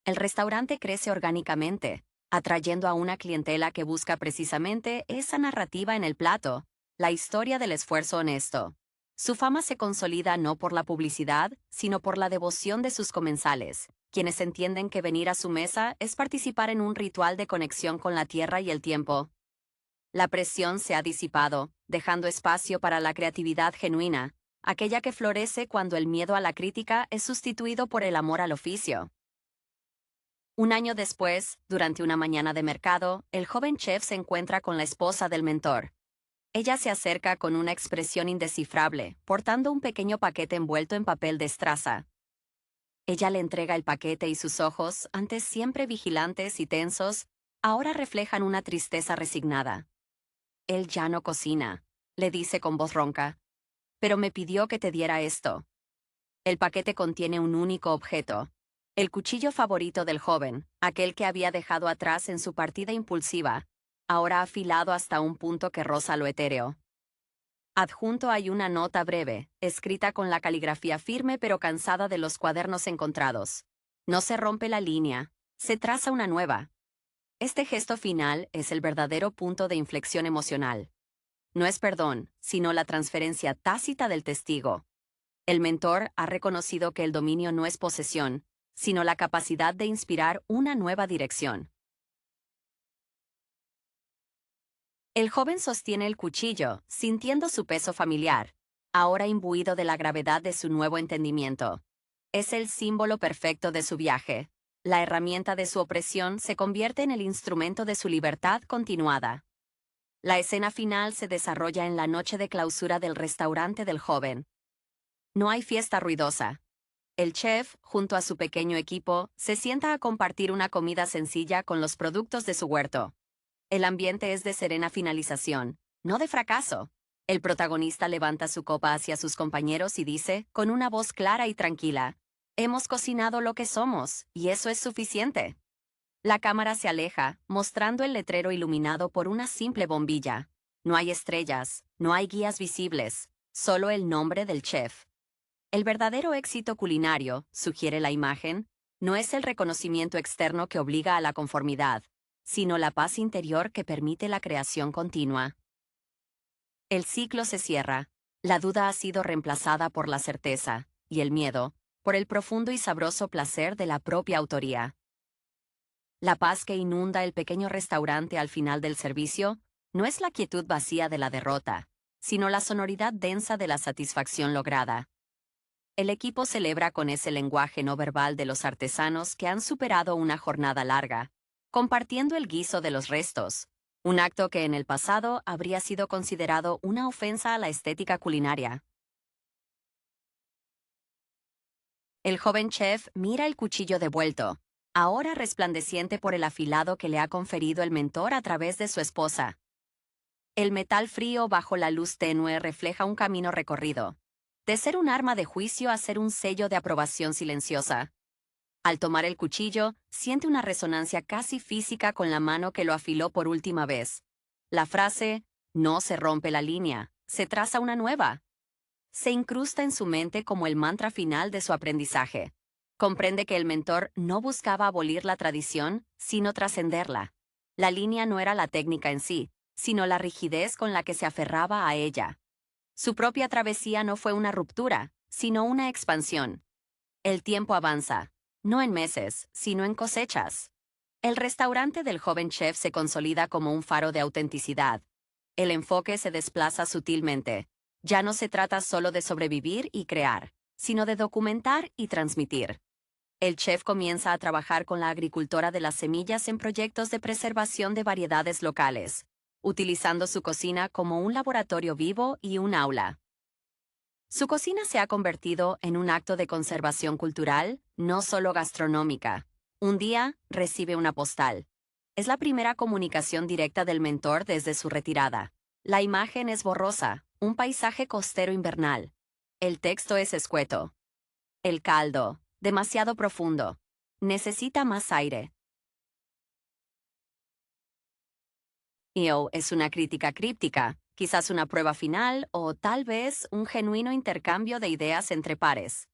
El restaurante crece orgánicamente, atrayendo a una clientela que busca precisamente esa narrativa en el plato, la historia del esfuerzo honesto. Su fama se consolida no por la publicidad, sino por la devoción de sus comensales, quienes entienden que venir a su mesa es participar en un ritual de conexión con la tierra y el tiempo. La presión se ha disipado, dejando espacio para la creatividad genuina, aquella que florece cuando el miedo a la crítica es sustituido por el amor al oficio. Un año después, durante una mañana de mercado, el joven chef se encuentra con la esposa del mentor. Ella se acerca con una expresión indescifrable, portando un pequeño paquete envuelto en papel de estraza. Ella le entrega el paquete y sus ojos, antes siempre vigilantes y tensos, ahora reflejan una tristeza resignada. Él ya no cocina, le dice con voz ronca, pero me pidió que te diera esto. El paquete contiene un único objeto, el cuchillo favorito del joven, aquel que había dejado atrás en su partida impulsiva, ahora afilado hasta un punto que roza lo etéreo. Adjunto hay una nota breve, escrita con la caligrafía firme pero cansada de los cuadernos encontrados. No se rompe la línea, se traza una nueva. Este gesto final es el verdadero punto de inflexión emocional. No es perdón, sino la transferencia tácita del testigo. El mentor ha reconocido que el dominio no es posesión, sino la capacidad de inspirar una nueva dirección. El joven sostiene el cuchillo, sintiendo su peso familiar, ahora imbuido de la gravedad de su nuevo entendimiento. Es el símbolo perfecto de su viaje. La herramienta de su opresión se convierte en el instrumento de su libertad continuada. La escena final se desarrolla en la noche de clausura del restaurante del joven. No hay fiesta ruidosa. El chef, junto a su pequeño equipo, se sienta a compartir una comida sencilla con los productos de su huerto. El ambiente es de serena finalización, no de fracaso. El protagonista levanta su copa hacia sus compañeros y dice, con una voz clara y tranquila, «Hemos cocinado lo que somos, y eso es suficiente». La cámara se aleja, mostrando el letrero iluminado por una simple bombilla. No hay estrellas, no hay guías visibles, solo el nombre del chef. El verdadero éxito culinario, sugiere la imagen, no es el reconocimiento externo que obliga a la conformidad, sino la paz interior que permite la creación continua. El ciclo se cierra. La duda ha sido reemplazada por la certeza, y el miedo, por el profundo y sabroso placer de la propia autoría. La paz que inunda el pequeño restaurante al final del servicio no es la quietud vacía de la derrota, sino la sonoridad densa de la satisfacción lograda. El equipo celebra con ese lenguaje no verbal de los artesanos que han superado una jornada larga, compartiendo el guiso de los restos, un acto que en el pasado habría sido considerado una ofensa a la estética culinaria. El joven chef mira el cuchillo devuelto, ahora resplandeciente por el afilado que le ha conferido el mentor a través de su esposa. El metal frío bajo la luz tenue refleja un camino recorrido, de ser un arma de juicio a ser un sello de aprobación silenciosa. Al tomar el cuchillo, siente una resonancia casi física con la mano que lo afiló por última vez. La frase, no se rompe la línea, se traza una nueva. Se incrusta en su mente como el mantra final de su aprendizaje. Comprende que el mentor no buscaba abolir la tradición, sino trascenderla. La línea no era la técnica en sí, sino la rigidez con la que se aferraba a ella. Su propia travesía no fue una ruptura, sino una expansión. El tiempo avanza, no en meses, sino en cosechas. El restaurante del joven chef se consolida como un faro de autenticidad. El enfoque se desplaza sutilmente. Ya no se trata solo de sobrevivir y crear, sino de documentar y transmitir. El chef comienza a trabajar con la agricultora de las semillas en proyectos de preservación de variedades locales, utilizando su cocina como un laboratorio vivo y un aula. Su cocina se ha convertido en un acto de conservación cultural, no solo gastronómica. Un día, recibe una postal. Es la primera comunicación directa del mentor desde su retirada. La imagen es borrosa, un paisaje costero invernal. El texto es escueto. El caldo, demasiado profundo. Necesita más aire. Es una crítica críptica, quizás una prueba final o tal vez un genuino intercambio de ideas entre pares.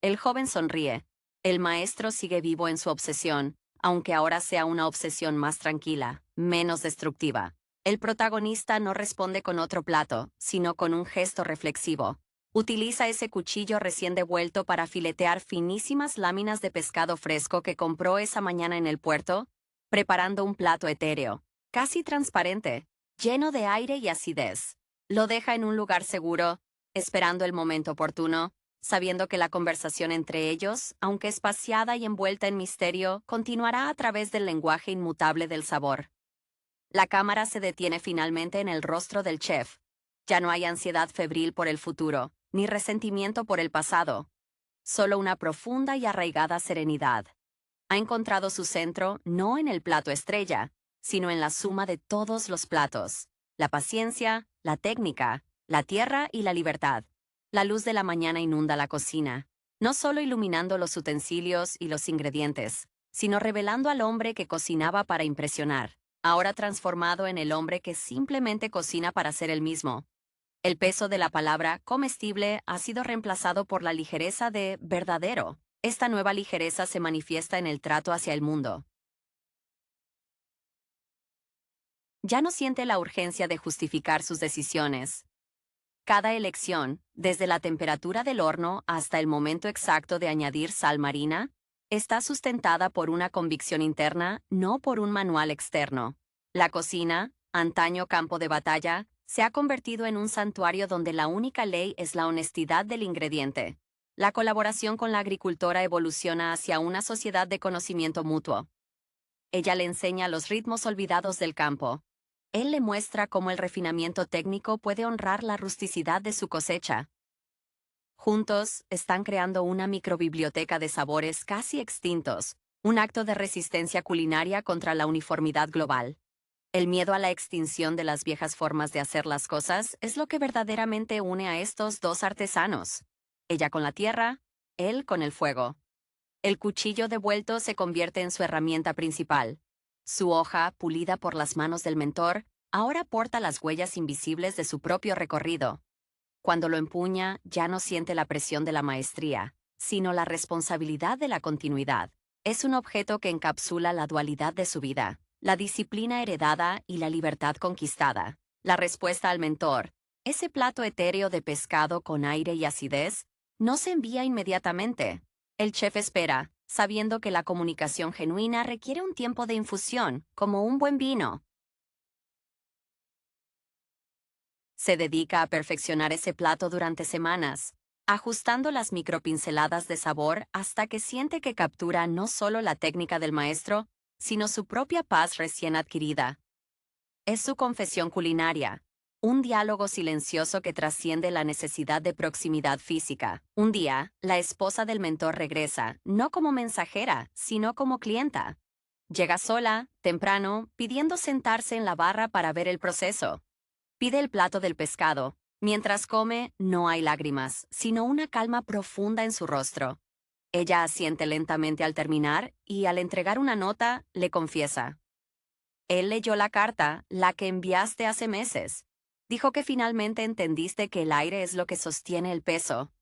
El joven sonríe. El maestro sigue vivo en su obsesión, aunque ahora sea una obsesión más tranquila, menos destructiva. El protagonista no responde con otro plato, sino con un gesto reflexivo. Utiliza ese cuchillo recién devuelto para filetear finísimas láminas de pescado fresco que compró esa mañana en el puerto, preparando un plato etéreo, casi transparente, lleno de aire y acidez. Lo deja en un lugar seguro, esperando el momento oportuno, sabiendo que la conversación entre ellos, aunque espaciada y envuelta en misterio, continuará a través del lenguaje inmutable del sabor. La cámara se detiene finalmente en el rostro del chef. Ya no hay ansiedad febril por el futuro, ni resentimiento por el pasado. Solo una profunda y arraigada serenidad. Ha encontrado su centro no en el plato estrella, sino en la suma de todos los platos. La paciencia, la técnica, la tierra y la libertad. La luz de la mañana inunda la cocina, no solo iluminando los utensilios y los ingredientes, sino revelando al hombre que cocinaba para impresionar, ahora transformado en el hombre que simplemente cocina para ser el mismo. El peso de la palabra comestible ha sido reemplazado por la ligereza de verdadero. Esta nueva ligereza se manifiesta en el trato hacia el mundo. Ya no siente la urgencia de justificar sus decisiones. Cada elección, desde la temperatura del horno hasta el momento exacto de añadir sal marina, está sustentada por una convicción interna, no por un manual externo. La cocina, antaño campo de batalla, se ha convertido en un santuario donde la única ley es la honestidad del ingrediente. La colaboración con la agricultora evoluciona hacia una sociedad de conocimiento mutuo. Ella le enseña los ritmos olvidados del campo. Él le muestra cómo el refinamiento técnico puede honrar la rusticidad de su cosecha. Juntos, están creando una microbiblioteca de sabores casi extintos, un acto de resistencia culinaria contra la uniformidad global. El miedo a la extinción de las viejas formas de hacer las cosas es lo que verdaderamente une a estos dos artesanos. Ella con la tierra, él con el fuego. El cuchillo devuelto se convierte en su herramienta principal. Su hoja, pulida por las manos del mentor, ahora porta las huellas invisibles de su propio recorrido. Cuando lo empuña, ya no siente la presión de la maestría, sino la responsabilidad de la continuidad. Es un objeto que encapsula la dualidad de su vida, la disciplina heredada y la libertad conquistada. La respuesta al mentor, ese plato etéreo de pescado con aire y acidez, no se envía inmediatamente. El chef espera, sabiendo que la comunicación genuina requiere un tiempo de infusión, como un buen vino. Se dedica a perfeccionar ese plato durante semanas, ajustando las micropinceladas de sabor hasta que siente que captura no solo la técnica del maestro, sino su propia paz recién adquirida. Es su confesión culinaria. Un diálogo silencioso que trasciende la necesidad de proximidad física. Un día, la esposa del mentor regresa, no como mensajera, sino como clienta. Llega sola, temprano, pidiendo sentarse en la barra para ver el proceso. Pide el plato del pescado. Mientras come, no hay lágrimas, sino una calma profunda en su rostro. Ella asiente lentamente al terminar y, al entregar una nota, le confiesa. Él leyó la carta, la que enviaste hace meses. Dijo que finalmente entendiste que el aire es lo que sostiene el peso.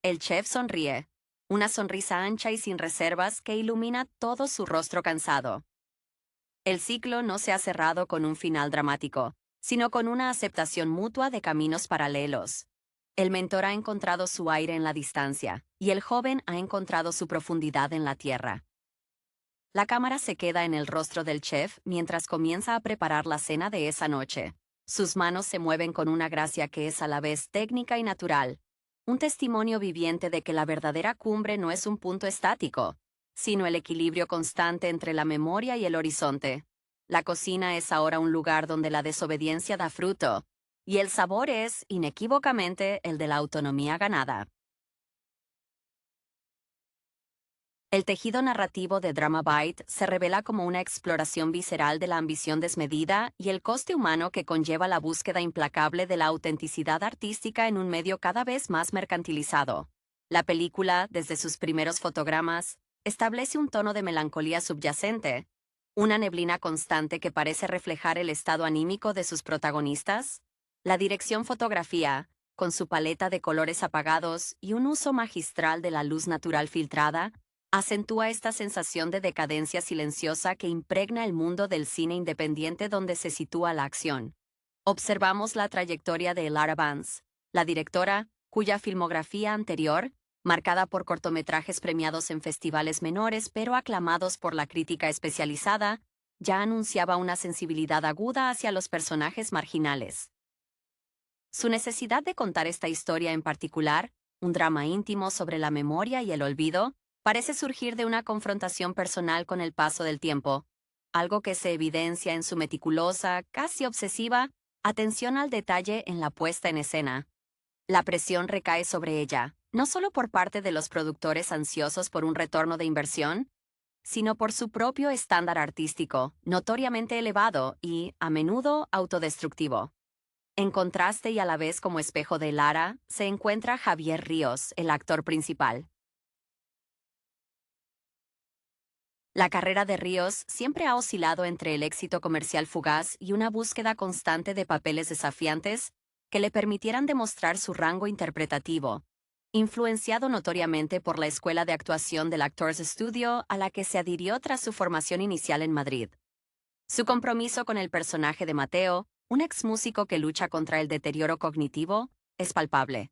El chef sonríe, una sonrisa ancha y sin reservas que ilumina todo su rostro cansado. El ciclo no se ha cerrado con un final dramático, sino con una aceptación mutua de caminos paralelos. El mentor ha encontrado su aire en la distancia, y el joven ha encontrado su profundidad en la tierra. La cámara se queda en el rostro del chef mientras comienza a preparar la cena de esa noche. Sus manos se mueven con una gracia que es a la vez técnica y natural, un testimonio viviente de que la verdadera cumbre no es un punto estático, sino el equilibrio constante entre la memoria y el horizonte. La cocina es ahora un lugar donde la desobediencia da fruto, y el sabor es, inequívocamente, el de la autonomía ganada. El tejido narrativo de Drama Bite se revela como una exploración visceral de la ambición desmedida y el coste humano que conlleva la búsqueda implacable de la autenticidad artística en un medio cada vez más mercantilizado. La película, desde sus primeros fotogramas, establece un tono de melancolía subyacente, una neblina constante que parece reflejar el estado anímico de sus protagonistas. La dirección fotografía, con su paleta de colores apagados y un uso magistral de la luz natural filtrada, acentúa esta sensación de decadencia silenciosa que impregna el mundo del cine independiente donde se sitúa la acción. Observamos la trayectoria de Lara Vance, la directora, cuya filmografía anterior, marcada por cortometrajes premiados en festivales menores pero aclamados por la crítica especializada, ya anunciaba una sensibilidad aguda hacia los personajes marginales. Su necesidad de contar esta historia en particular, un drama íntimo sobre la memoria y el olvido, parece surgir de una confrontación personal con el paso del tiempo, algo que se evidencia en su meticulosa, casi obsesiva, atención al detalle en la puesta en escena. La presión recae sobre ella, no solo por parte de los productores ansiosos por un retorno de inversión, sino por su propio estándar artístico, notoriamente elevado y, a menudo, autodestructivo. En contraste y a la vez como espejo de Lara, se encuentra Javier Ríos, el actor principal. La carrera de Ríos siempre ha oscilado entre el éxito comercial fugaz y una búsqueda constante de papeles desafiantes que le permitieran demostrar su rango interpretativo, influenciado notoriamente por la escuela de actuación del Actors Studio a la que se adhirió tras su formación inicial en Madrid. Su compromiso con el personaje de Mateo, un exmúsico que lucha contra el deterioro cognitivo, es palpable.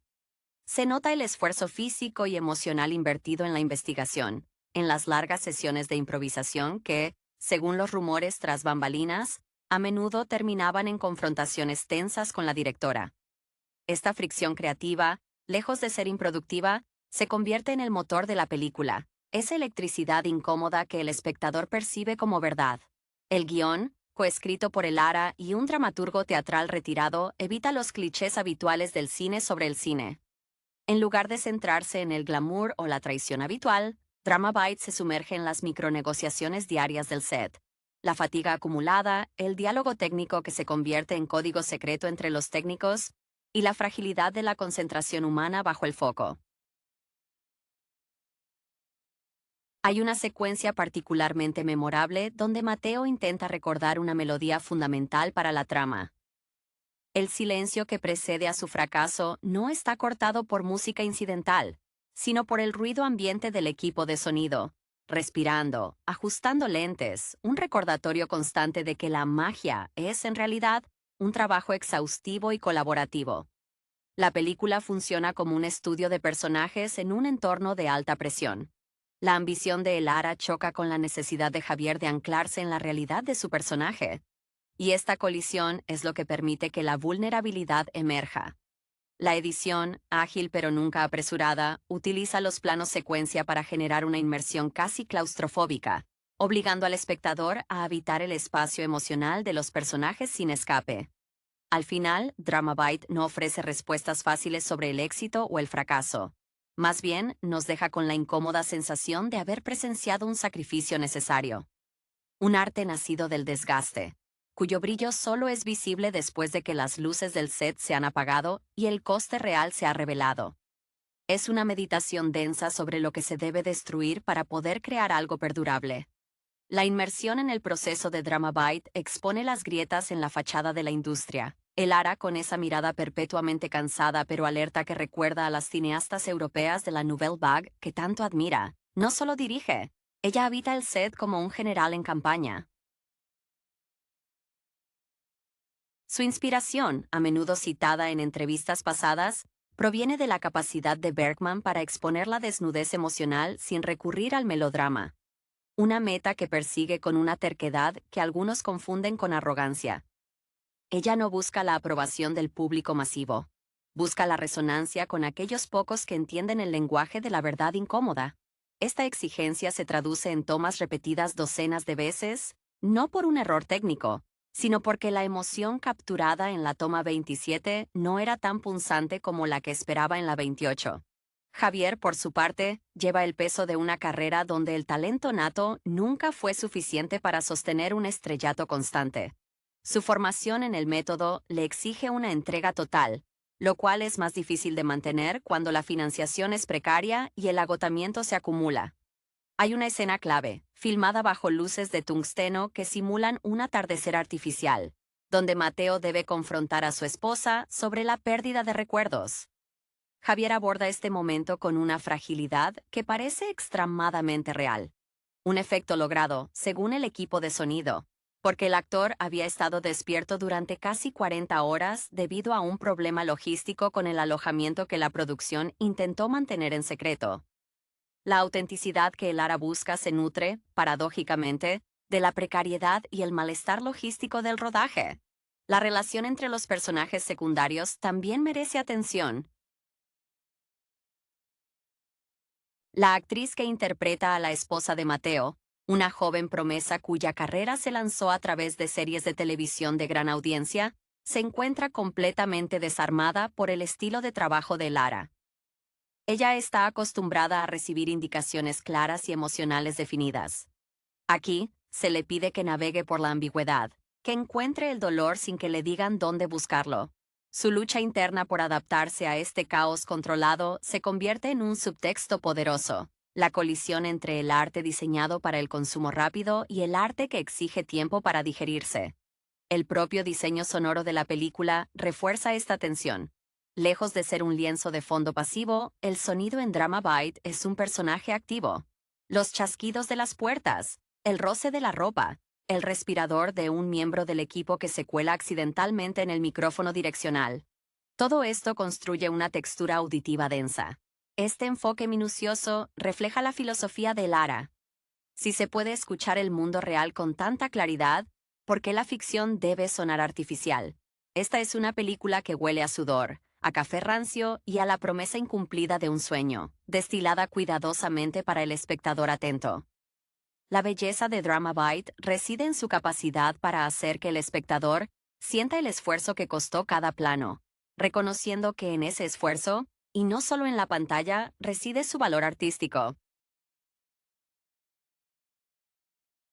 Se nota el esfuerzo físico y emocional invertido en la investigación, en las largas sesiones de improvisación que, según los rumores tras bambalinas, a menudo terminaban en confrontaciones tensas con la directora. Esta fricción creativa, lejos de ser improductiva, se convierte en el motor de la película, esa electricidad incómoda que el espectador percibe como verdad. El guión, coescrito por el Lara y un dramaturgo teatral retirado, evita los clichés habituales del cine sobre el cine. En lugar de centrarse en el glamour o la traición habitual, Drama Bite se sumerge en las micronegociaciones diarias del set. La fatiga acumulada, el diálogo técnico que se convierte en código secreto entre los técnicos, y la fragilidad de la concentración humana bajo el foco. Hay una secuencia particularmente memorable donde Mateo intenta recordar una melodía fundamental para la trama. El silencio que precede a su fracaso no está cortado por música incidental, sino por el ruido ambiente del equipo de sonido, respirando, ajustando lentes, un recordatorio constante de que la magia es, en realidad, un trabajo exhaustivo y colaborativo. La película funciona como un estudio de personajes en un entorno de alta presión. La ambición de Lara choca con la necesidad de Javier de anclarse en la realidad de su personaje. Y esta colisión es lo que permite que la vulnerabilidad emerja. La edición, ágil pero nunca apresurada, utiliza los planos secuencia para generar una inmersión casi claustrofóbica, obligando al espectador a habitar el espacio emocional de los personajes sin escape. Al final, Dramabite no ofrece respuestas fáciles sobre el éxito o el fracaso. Más bien, nos deja con la incómoda sensación de haber presenciado un sacrificio necesario. Un arte nacido del desgaste, cuyo brillo solo es visible después de que las luces del set se han apagado y el coste real se ha revelado. Es una meditación densa sobre lo que se debe destruir para poder crear algo perdurable. La inmersión en el proceso de Dramabite expone las grietas en la fachada de la industria. El Ara con esa mirada perpetuamente cansada pero alerta que recuerda a las cineastas europeas de la Nouvelle Vague que tanto admira. No solo dirige, ella habita el set como un general en campaña. Su inspiración, a menudo citada en entrevistas pasadas, proviene de la capacidad de Bergman para exponer la desnudez emocional sin recurrir al melodrama. Una meta que persigue con una terquedad que algunos confunden con arrogancia. Ella no busca la aprobación del público masivo. Busca la resonancia con aquellos pocos que entienden el lenguaje de la verdad incómoda. Esta exigencia se traduce en tomas repetidas docenas de veces, no por un error técnico, sino porque la emoción capturada en la toma 27 no era tan punzante como la que esperaba en la 28. Javier, por su parte, lleva el peso de una carrera donde el talento nato nunca fue suficiente para sostener un estrellato constante. Su formación en el método le exige una entrega total, lo cual es más difícil de mantener cuando la financiación es precaria y el agotamiento se acumula. Hay una escena clave, filmada bajo luces de tungsteno que simulan un atardecer artificial, donde Mateo debe confrontar a su esposa sobre la pérdida de recuerdos. Javier aborda este momento con una fragilidad que parece extremadamente real. Un efecto logrado, según el equipo de sonido, porque el actor había estado despierto durante casi 40 horas debido a un problema logístico con el alojamiento que la producción intentó mantener en secreto. La autenticidad que el Ara busca se nutre, paradójicamente, de la precariedad y el malestar logístico del rodaje. La relación entre los personajes secundarios también merece atención. La actriz que interpreta a la esposa de Mateo, una joven promesa cuya carrera se lanzó a través de series de televisión de gran audiencia, se encuentra completamente desarmada por el estilo de trabajo de Lara. Ella está acostumbrada a recibir indicaciones claras y emocionales definidas. Aquí, se le pide que navegue por la ambigüedad, que encuentre el dolor sin que le digan dónde buscarlo. Su lucha interna por adaptarse a este caos controlado se convierte en un subtexto poderoso, la colisión entre el arte diseñado para el consumo rápido y el arte que exige tiempo para digerirse. El propio diseño sonoro de la película refuerza esta tensión. Lejos de ser un lienzo de fondo pasivo, el sonido en Dramabite es un personaje activo. Los chasquidos de las puertas, el roce de la ropa, el respirador de un miembro del equipo que se cuela accidentalmente en el micrófono direccional. Todo esto construye una textura auditiva densa. Este enfoque minucioso refleja la filosofía de Lara. Si se puede escuchar el mundo real con tanta claridad, ¿por qué la ficción debe sonar artificial? Esta es una película que huele a sudor, a café rancio y a la promesa incumplida de un sueño, destilada cuidadosamente para el espectador atento. La belleza de Dramabite reside en su capacidad para hacer que el espectador sienta el esfuerzo que costó cada plano, reconociendo que en ese esfuerzo, y no solo en la pantalla, reside su valor artístico.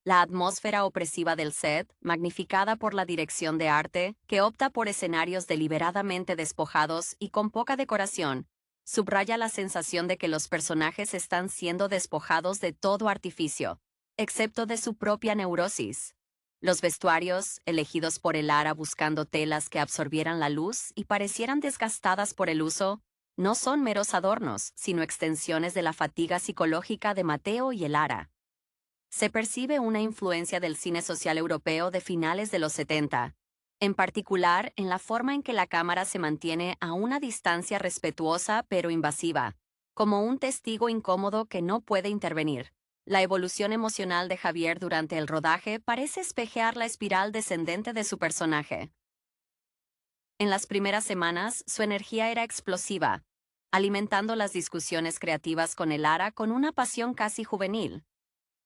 La atmósfera opresiva del set, magnificada por la dirección de arte, que opta por escenarios deliberadamente despojados y con poca decoración, subraya la sensación de que los personajes están siendo despojados de todo artificio, excepto de su propia neurosis. Los vestuarios, elegidos por el Ara buscando telas que absorbieran la luz y parecieran desgastadas por el uso, no son meros adornos, sino extensiones de la fatiga psicológica de Mateo y el Ara. Se percibe una influencia del cine social europeo de finales de los 70, en particular en la forma en que la cámara se mantiene a una distancia respetuosa pero invasiva, como un testigo incómodo que no puede intervenir. La evolución emocional de Javier durante el rodaje parece espejear la espiral descendente de su personaje. En las primeras semanas, su energía era explosiva, alimentando las discusiones creativas con el Ara con una pasión casi juvenil.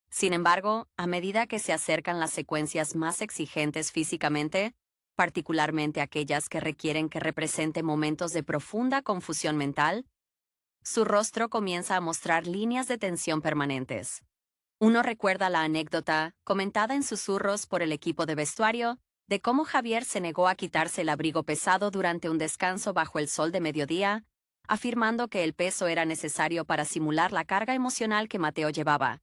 Sin embargo, a medida que se acercan las secuencias más exigentes físicamente, particularmente aquellas que requieren que represente momentos de profunda confusión mental, su rostro comienza a mostrar líneas de tensión permanentes. Uno recuerda la anécdota, comentada en susurros por el equipo de vestuario, de cómo Javier se negó a quitarse el abrigo pesado durante un descanso bajo el sol de mediodía, afirmando que el peso era necesario para simular la carga emocional que Mateo llevaba.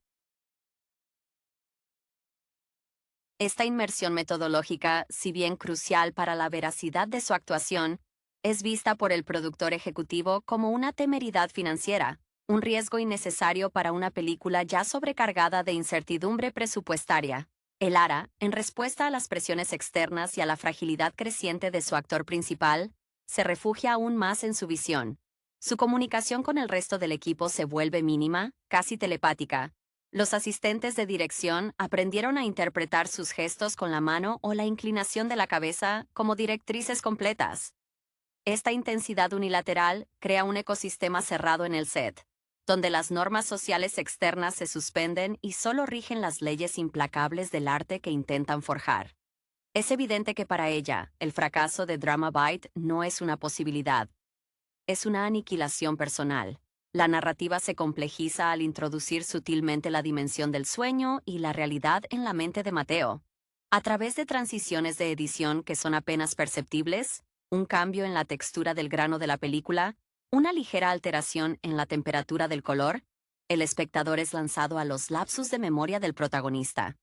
Esta inmersión metodológica, si bien crucial para la veracidad de su actuación, es vista por el productor ejecutivo como una temeridad financiera, un riesgo innecesario para una película ya sobrecargada de incertidumbre presupuestaria. El Ara, en respuesta a las presiones externas y a la fragilidad creciente de su actor principal, se refugia aún más en su visión. Su comunicación con el resto del equipo se vuelve mínima, casi telepática. Los asistentes de dirección aprendieron a interpretar sus gestos con la mano o la inclinación de la cabeza como directrices completas. Esta intensidad unilateral crea un ecosistema cerrado en el set, donde las normas sociales externas se suspenden y solo rigen las leyes implacables del arte que intentan forjar. Es evidente que para ella, el fracaso de Drama Bite no es una posibilidad, es una aniquilación personal. La narrativa se complejiza al introducir sutilmente la dimensión del sueño y la realidad en la mente de Mateo. A través de transiciones de edición que son apenas perceptibles, un cambio en la textura del grano de la película, una ligera alteración en la temperatura del color, el espectador es lanzado a los lapsus de memoria del protagonista.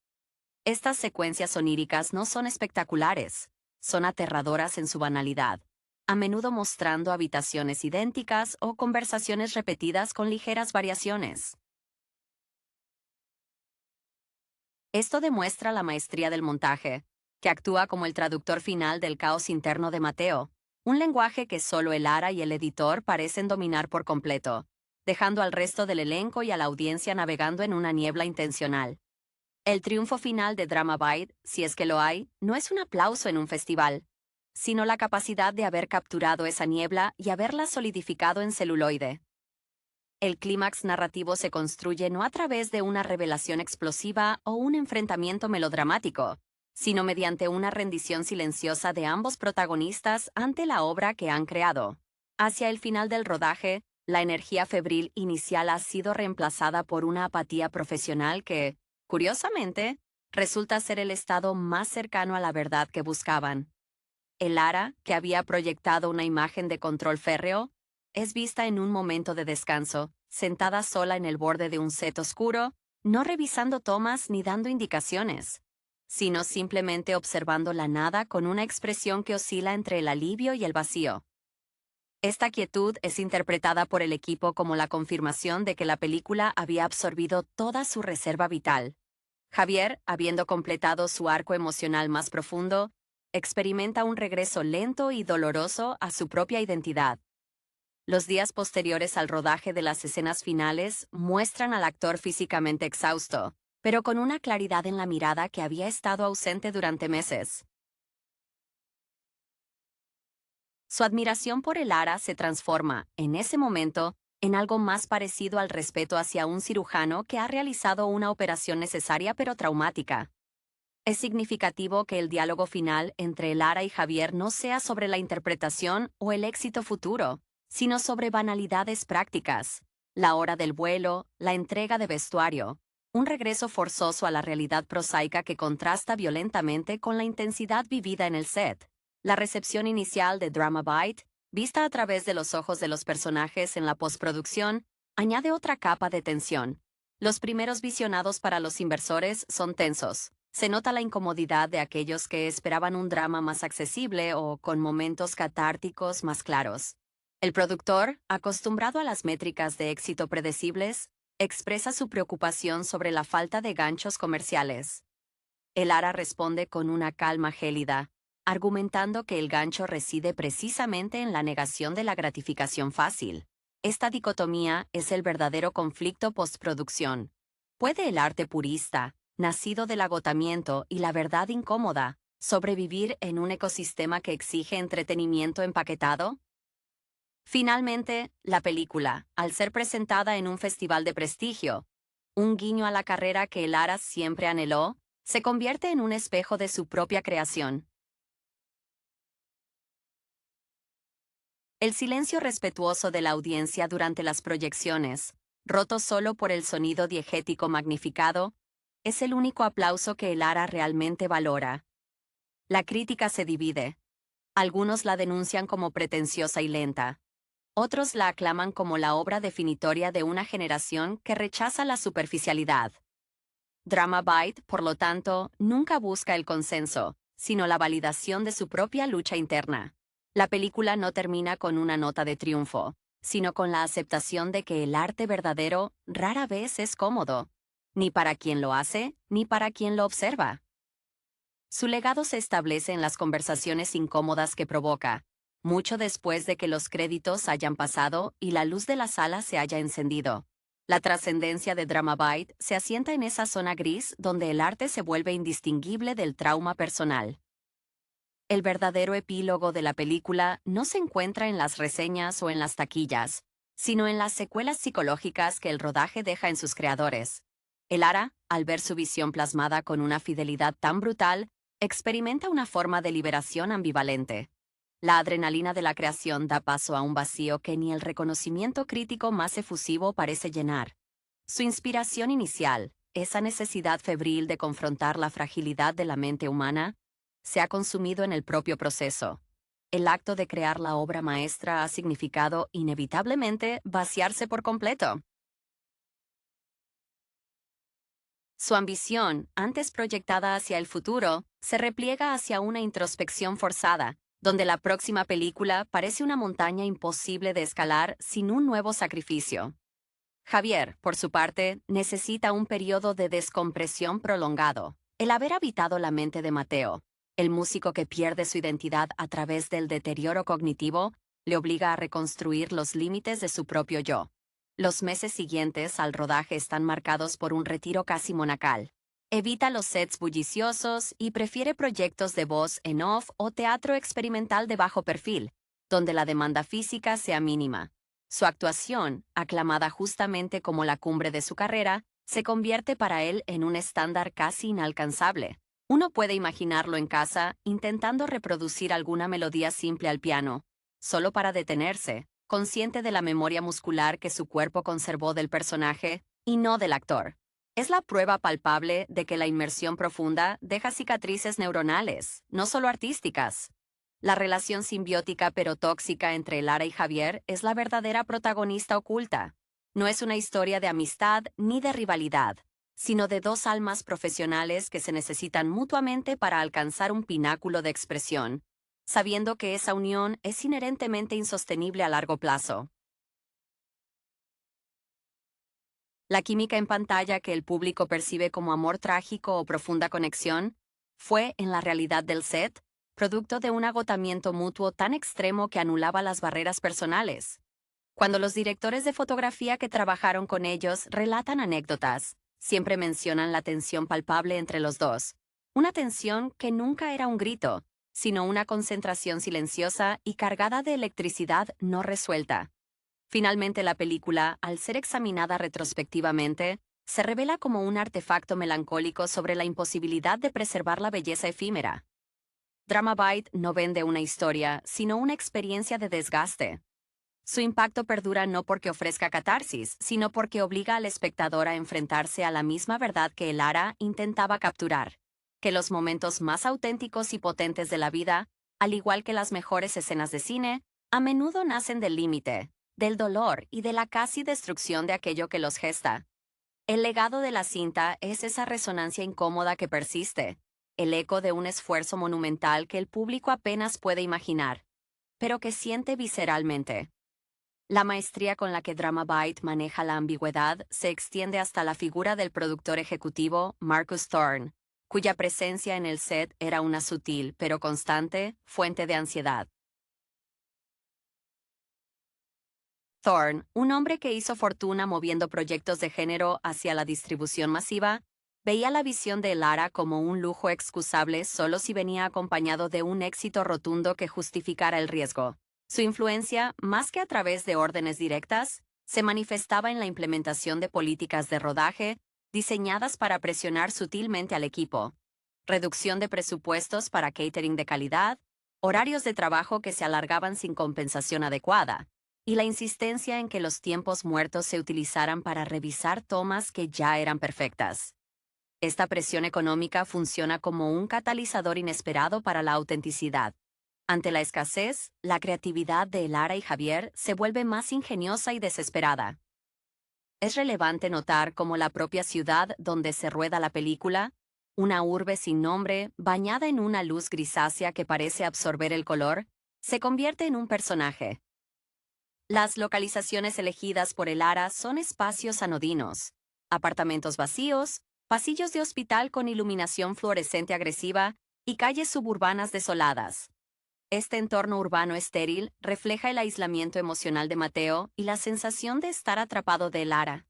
Estas secuencias oníricas no son espectaculares, son aterradoras en su banalidad, a menudo mostrando habitaciones idénticas o conversaciones repetidas con ligeras variaciones. Esto demuestra la maestría del montaje, que actúa como el traductor final del caos interno de Mateo, un lenguaje que solo el Ara y el editor parecen dominar por completo, dejando al resto del elenco y a la audiencia navegando en una niebla intencional. El triunfo final de Drama Bite, si es que lo hay, no es un aplauso en un festival, sino la capacidad de haber capturado esa niebla y haberla solidificado en celuloide. El clímax narrativo se construye no a través de una revelación explosiva o un enfrentamiento melodramático, sino mediante una rendición silenciosa de ambos protagonistas ante la obra que han creado. Hacia el final del rodaje, la energía febril inicial ha sido reemplazada por una apatía profesional que, curiosamente, resulta ser el estado más cercano a la verdad que buscaban. El Ara, que había proyectado una imagen de control férreo, es vista en un momento de descanso, sentada sola en el borde de un set oscuro, no revisando tomas ni dando indicaciones, sino simplemente observando la nada con una expresión que oscila entre el alivio y el vacío. Esta quietud es interpretada por el equipo como la confirmación de que la película había absorbido toda su reserva vital. Javier, habiendo completado su arco emocional más profundo, experimenta un regreso lento y doloroso a su propia identidad. Los días posteriores al rodaje de las escenas finales muestran al actor físicamente exhausto, pero con una claridad en la mirada que había estado ausente durante meses. Su admiración por el Ara se transforma, en ese momento, en algo más parecido al respeto hacia un cirujano que ha realizado una operación necesaria pero traumática. Es significativo que el diálogo final entre Lara y Javier no sea sobre la interpretación o el éxito futuro, sino sobre banalidades prácticas, la hora del vuelo, la entrega de vestuario, un regreso forzoso a la realidad prosaica que contrasta violentamente con la intensidad vivida en el set. La recepción inicial de Drama Bite, vista a través de los ojos de los personajes en la postproducción, añade otra capa de tensión. Los primeros visionados para los inversores son tensos. Se nota la incomodidad de aquellos que esperaban un drama más accesible o con momentos catárticos más claros. El productor, acostumbrado a las métricas de éxito predecibles, expresa su preocupación sobre la falta de ganchos comerciales. El Ara responde con una calma gélida, argumentando que el gancho reside precisamente en la negación de la gratificación fácil. Esta dicotomía es el verdadero conflicto postproducción. ¿Puede el arte purista, nacido del agotamiento y la verdad incómoda, sobrevivir en un ecosistema que exige entretenimiento empaquetado? Finalmente, la película, al ser presentada en un festival de prestigio, un guiño a la carrera que el Ara siempre anheló, se convierte en un espejo de su propia creación. El silencio respetuoso de la audiencia durante las proyecciones, roto solo por el sonido diegético magnificado, es el único aplauso que el Ara realmente valora. La crítica se divide. Algunos la denuncian como pretenciosa y lenta. Otros la aclaman como la obra definitoria de una generación que rechaza la superficialidad. Drama Bite, por lo tanto, nunca busca el consenso, sino la validación de su propia lucha interna. La película no termina con una nota de triunfo, sino con la aceptación de que el arte verdadero rara vez es cómodo, ni para quien lo hace, ni para quien lo observa. Su legado se establece en las conversaciones incómodas que provoca, mucho después de que los créditos hayan pasado y la luz de la sala se haya encendido. La trascendencia de Drama Bite se asienta en esa zona gris donde el arte se vuelve indistinguible del trauma personal. El verdadero epílogo de la película no se encuentra en las reseñas o en las taquillas, sino en las secuelas psicológicas que el rodaje deja en sus creadores. El Ara, al ver su visión plasmada con una fidelidad tan brutal, experimenta una forma de liberación ambivalente. La adrenalina de la creación da paso a un vacío que ni el reconocimiento crítico más efusivo parece llenar. Su inspiración inicial, esa necesidad febril de confrontar la fragilidad de la mente humana, se ha consumido en el propio proceso. El acto de crear la obra maestra ha significado inevitablemente vaciarse por completo. Su ambición, antes proyectada hacia el futuro, se repliega hacia una introspección forzada, donde la próxima película parece una montaña imposible de escalar sin un nuevo sacrificio. Javier, por su parte, necesita un periodo de descompresión prolongado. El haber habitado la mente de Mateo, el músico que pierde su identidad a través del deterioro cognitivo, le obliga a reconstruir los límites de su propio yo. Los meses siguientes al rodaje están marcados por un retiro casi monacal. Evita los sets bulliciosos y prefiere proyectos de voz en off o teatro experimental de bajo perfil, donde la demanda física sea mínima. Su actuación, aclamada justamente como la cumbre de su carrera, se convierte para él en un estándar casi inalcanzable. Uno puede imaginarlo en casa intentando reproducir alguna melodía simple al piano, solo para detenerse, consciente de la memoria muscular que su cuerpo conservó del personaje y no del actor. Es la prueba palpable de que la inmersión profunda deja cicatrices neuronales, no solo artísticas. La relación simbiótica pero tóxica entre Lara y Javier es la verdadera protagonista oculta. No es una historia de amistad ni de rivalidad, sino de dos almas profesionales que se necesitan mutuamente para alcanzar un pináculo de expresión, sabiendo que esa unión es inherentemente insostenible a largo plazo. La química en pantalla que el público percibe como amor trágico o profunda conexión fue, en la realidad del set, producto de un agotamiento mutuo tan extremo que anulaba las barreras personales. Cuando los directores de fotografía que trabajaron con ellos relatan anécdotas, siempre mencionan la tensión palpable entre los dos. Una tensión que nunca era un grito, sino una concentración silenciosa y cargada de electricidad no resuelta. Finalmente, la película, al ser examinada retrospectivamente, se revela como un artefacto melancólico sobre la imposibilidad de preservar la belleza efímera. Drama Bite no vende una historia, sino una experiencia de desgaste. Su impacto perdura no porque ofrezca catarsis, sino porque obliga al espectador a enfrentarse a la misma verdad que el Ara intentaba capturar, que los momentos más auténticos y potentes de la vida, al igual que las mejores escenas de cine, a menudo nacen del límite, del dolor y de la casi destrucción de aquello que los gesta. El legado de la cinta es esa resonancia incómoda que persiste, el eco de un esfuerzo monumental que el público apenas puede imaginar, pero que siente visceralmente. La maestría con la que Drama Bite maneja la ambigüedad se extiende hasta la figura del productor ejecutivo Marcus Thorne, cuya presencia en el set era una sutil pero constante fuente de ansiedad. Thorne, un hombre que hizo fortuna moviendo proyectos de género hacia la distribución masiva, veía la visión de Lara como un lujo excusable solo si venía acompañado de un éxito rotundo que justificara el riesgo. Su influencia, más que a través de órdenes directas, se manifestaba en la implementación de políticas de rodaje diseñadas para presionar sutilmente al equipo, reducción de presupuestos para catering de calidad, horarios de trabajo que se alargaban sin compensación adecuada, y la insistencia en que los tiempos muertos se utilizaran para revisar tomas que ya eran perfectas. Esta presión económica funciona como un catalizador inesperado para la autenticidad. Ante la escasez, la creatividad de Lara y Javier se vuelve más ingeniosa y desesperada. Es relevante notar cómo la propia ciudad donde se rueda la película, una urbe sin nombre, bañada en una luz grisácea que parece absorber el color, se convierte en un personaje. Las localizaciones elegidas por el Lara son espacios anodinos, apartamentos vacíos, pasillos de hospital con iluminación fluorescente agresiva y calles suburbanas desoladas. Este entorno urbano estéril refleja el aislamiento emocional de Mateo y la sensación de estar atrapado de Lara.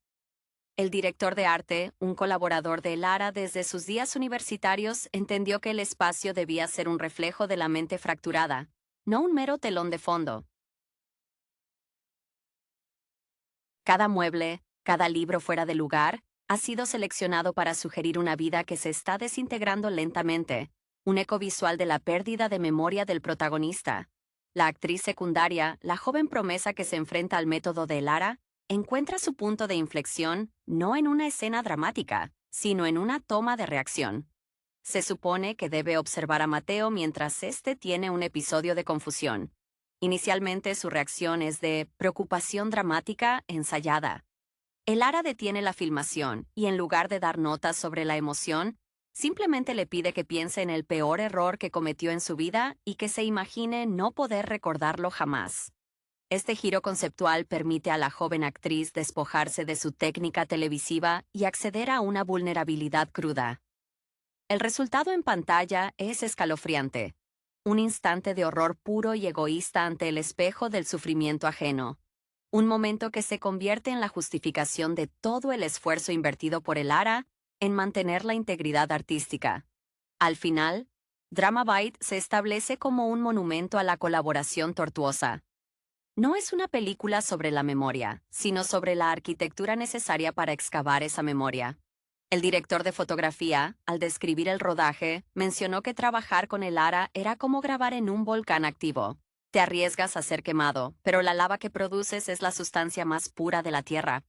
El director de arte, un colaborador de Lara desde sus días universitarios, entendió que el espacio debía ser un reflejo de la mente fracturada, no un mero telón de fondo. Cada mueble, cada libro fuera de lugar, ha sido seleccionado para sugerir una vida que se está desintegrando lentamente, un eco visual de la pérdida de memoria del protagonista. La actriz secundaria, la joven promesa que se enfrenta al método de Lara, encuentra su punto de inflexión no en una escena dramática, sino en una toma de reacción. Se supone que debe observar a Mateo mientras éste tiene un episodio de confusión. Inicialmente su reacción es de preocupación dramática ensayada. El Lara detiene la filmación y en lugar de dar notas sobre la emoción, simplemente le pide que piense en el peor error que cometió en su vida y que se imagine no poder recordarlo jamás. Este giro conceptual permite a la joven actriz despojarse de su técnica televisiva y acceder a una vulnerabilidad cruda. El resultado en pantalla es escalofriante. Un instante de horror puro y egoísta ante el espejo del sufrimiento ajeno. Un momento que se convierte en la justificación de todo el esfuerzo invertido por el Lara en mantener la integridad artística. Al final, Drama Bite se establece como un monumento a la colaboración tortuosa. No es una película sobre la memoria, sino sobre la arquitectura necesaria para excavar esa memoria. El director de fotografía, al describir el rodaje, mencionó que trabajar con el Lara era como grabar en un volcán activo. Te arriesgas a ser quemado, pero la lava que produces es la sustancia más pura de la Tierra.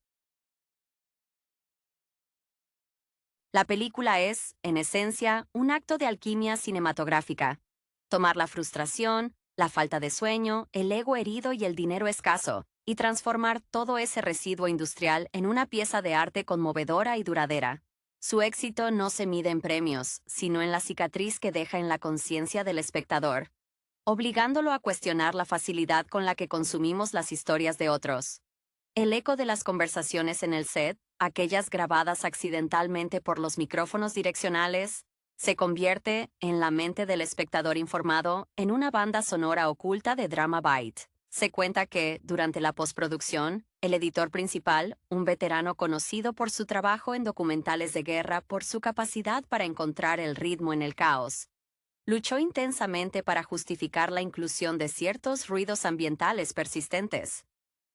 La película es, en esencia, un acto de alquimia cinematográfica. Tomar la frustración, la falta de sueño, el ego herido y el dinero escaso, y transformar todo ese residuo industrial en una pieza de arte conmovedora y duradera. Su éxito no se mide en premios, sino en la cicatriz que deja en la conciencia del espectador, obligándolo a cuestionar la facilidad con la que consumimos las historias de otros. El eco de las conversaciones en el set, aquellas grabadas accidentalmente por los micrófonos direccionales, se convierte, en la mente del espectador informado, en una banda sonora oculta de Drama Bite. Se cuenta que, durante la postproducción, el editor principal, un veterano conocido por su trabajo en documentales de guerra por su capacidad para encontrar el ritmo en el caos, luchó intensamente para justificar la inclusión de ciertos ruidos ambientales persistentes.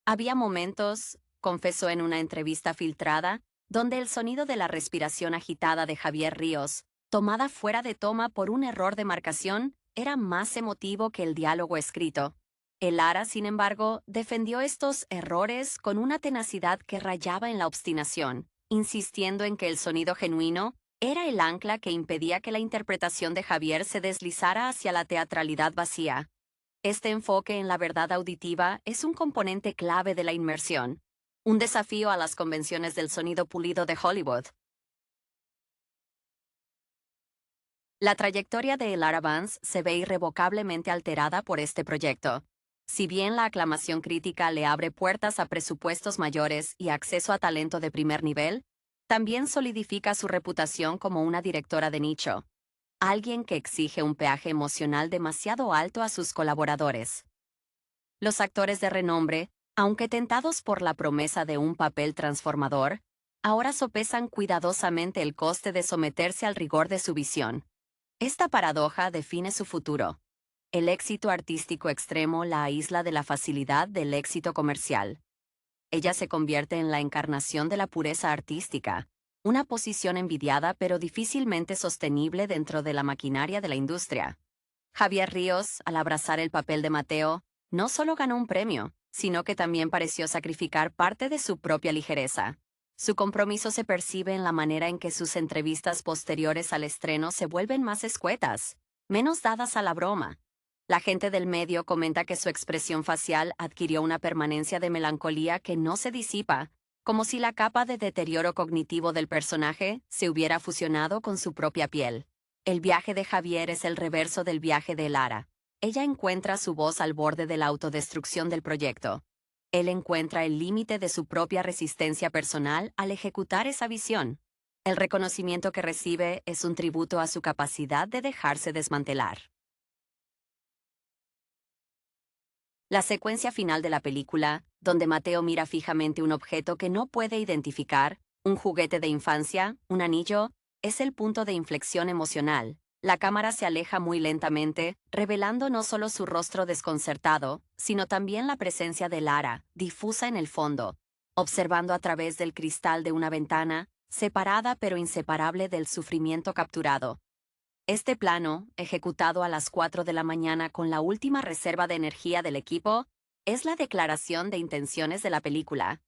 Había momentos, confesó en una entrevista filtrada, donde el sonido de la respiración agitada de Javier Ríos, tomada fuera de toma por un error de marcación, era más emotivo que el diálogo escrito. El Lara, sin embargo, defendió estos errores con una tenacidad que rayaba en la obstinación, insistiendo en que el sonido genuino era el ancla que impedía que la interpretación de Javier se deslizara hacia la teatralidad vacía. Este enfoque en la verdad auditiva es un componente clave de la inmersión, un desafío a las convenciones del sonido pulido de Hollywood. La trayectoria de Lara Vance se ve irrevocablemente alterada por este proyecto. Si bien la aclamación crítica le abre puertas a presupuestos mayores y acceso a talento de primer nivel, también solidifica su reputación como una directora de nicho, alguien que exige un peaje emocional demasiado alto a sus colaboradores. Los actores de renombre, aunque tentados por la promesa de un papel transformador, ahora sopesan cuidadosamente el coste de someterse al rigor de su visión. Esta paradoja define su futuro. El éxito artístico extremo la aísla de la facilidad del éxito comercial. Ella se convierte en la encarnación de la pureza artística, una posición envidiada pero difícilmente sostenible dentro de la maquinaria de la industria. Javier Ríos, al abrazar el papel de Mateo, no solo ganó un premio, sino que también pareció sacrificar parte de su propia ligereza. Su compromiso se percibe en la manera en que sus entrevistas posteriores al estreno se vuelven más escuetas, menos dadas a la broma. La gente del medio comenta que su expresión facial adquirió una permanencia de melancolía que no se disipa, como si la capa de deterioro cognitivo del personaje se hubiera fusionado con su propia piel. El viaje de Javier es el reverso del viaje de Lara. Ella encuentra su voz al borde de la autodestrucción del proyecto. Él encuentra el límite de su propia resistencia personal al ejecutar esa visión. El reconocimiento que recibe es un tributo a su capacidad de dejarse desmantelar. La secuencia final de la película, donde Mateo mira fijamente un objeto que no puede identificar, un juguete de infancia, un anillo, es el punto de inflexión emocional. La cámara se aleja muy lentamente, revelando no solo su rostro desconcertado, sino también la presencia de Lara, difusa en el fondo, observando a través del cristal de una ventana, separada pero inseparable del sufrimiento capturado. Este plano, ejecutado a las 4 de la mañana con la última reserva de energía del equipo, es la declaración de intenciones de la película.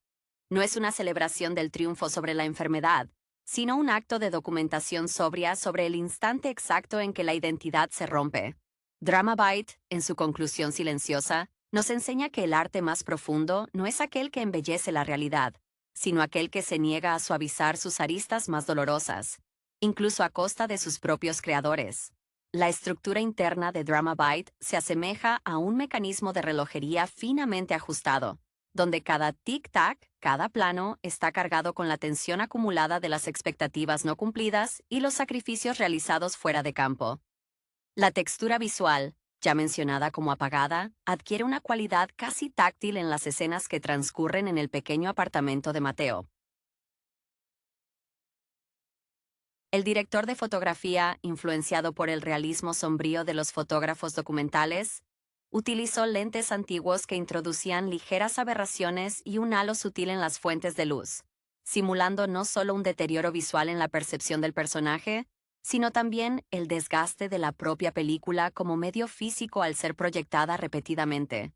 No es una celebración del triunfo sobre la enfermedad, sino un acto de documentación sobria sobre el instante exacto en que la identidad se rompe. Drama Bite, en su conclusión silenciosa, nos enseña que el arte más profundo no es aquel que embellece la realidad, sino aquel que se niega a suavizar sus aristas más dolorosas, incluso a costa de sus propios creadores. La estructura interna de Drama Bite se asemeja a un mecanismo de relojería finamente ajustado, donde cada tic-tac, cada plano, está cargado con la tensión acumulada de las expectativas no cumplidas y los sacrificios realizados fuera de campo. La textura visual, ya mencionada como apagada, adquiere una cualidad casi táctil en las escenas que transcurren en el pequeño apartamento de Mateo. El director de fotografía, influenciado por el realismo sombrío de los fotógrafos documentales, utilizó lentes antiguos que introducían ligeras aberraciones y un halo sutil en las fuentes de luz, simulando no solo un deterioro visual en la percepción del personaje, sino también el desgaste de la propia película como medio físico al ser proyectada repetidamente.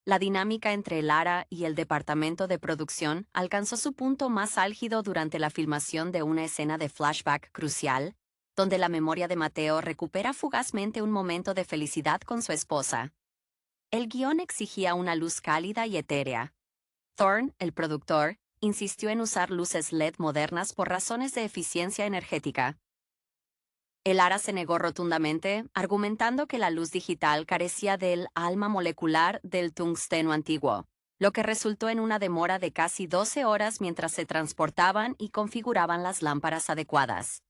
La dinámica entre Lara y el departamento de producción alcanzó su punto más álgido durante la filmación de una escena de flashback crucial, donde la memoria de Mateo recupera fugazmente un momento de felicidad con su esposa. El guión exigía una luz cálida y etérea. Thorne, el productor, insistió en usar luces LED modernas por razones de eficiencia energética. El Ara se negó rotundamente, argumentando que la luz digital carecía del alma molecular del tungsteno antiguo, lo que resultó en una demora de casi 12 horas mientras se transportaban y configuraban las lámparas adecuadas.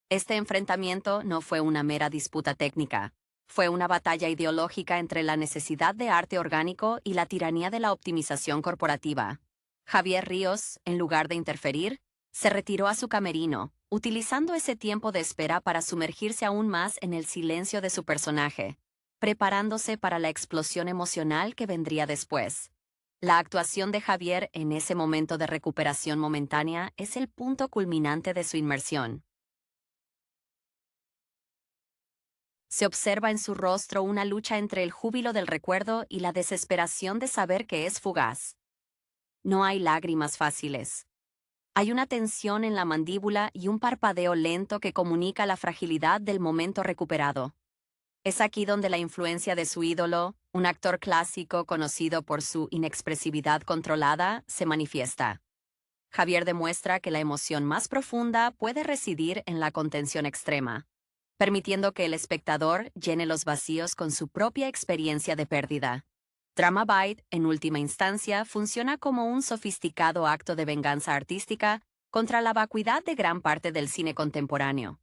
Este enfrentamiento no fue una mera disputa técnica, fue una batalla ideológica entre la necesidad de arte orgánico y la tiranía de la optimización corporativa. Javier Ríos, en lugar de interferir, se retiró a su camerino, utilizando ese tiempo de espera para sumergirse aún más en el silencio de su personaje, preparándose para la explosión emocional que vendría después. La actuación de Javier en ese momento de recuperación momentánea es el punto culminante de su inmersión. Se observa en su rostro una lucha entre el júbilo del recuerdo y la desesperación de saber que es fugaz. No hay lágrimas fáciles. Hay una tensión en la mandíbula y un parpadeo lento que comunica la fragilidad del momento recuperado. Es aquí donde la influencia de su ídolo, un actor clásico conocido por su inexpresividad controlada, se manifiesta. Javier demuestra que la emoción más profunda puede residir en la contención extrema, permitiendo que el espectador llene los vacíos con su propia experiencia de pérdida. Drama Bite, en última instancia, funciona como un sofisticado acto de venganza artística contra la vacuidad de gran parte del cine contemporáneo.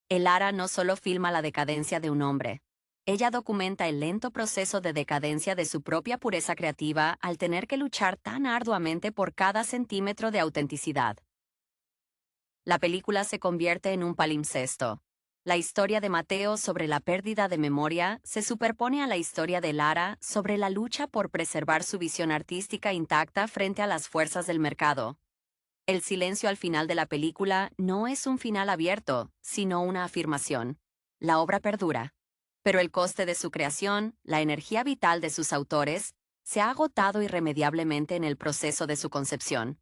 El Ara no solo filma la decadencia de un hombre, ella documenta el lento proceso de decadencia de su propia pureza creativa al tener que luchar tan arduamente por cada centímetro de autenticidad. La película se convierte en un palimpsesto. La historia de Mateo sobre la pérdida de memoria se superpone a la historia de Lara sobre la lucha por preservar su visión artística intacta frente a las fuerzas del mercado. El silencio al final de la película no es un final abierto, sino una afirmación. La obra perdura. Pero el coste de su creación, la energía vital de sus autores, se ha agotado irremediablemente en el proceso de su concepción.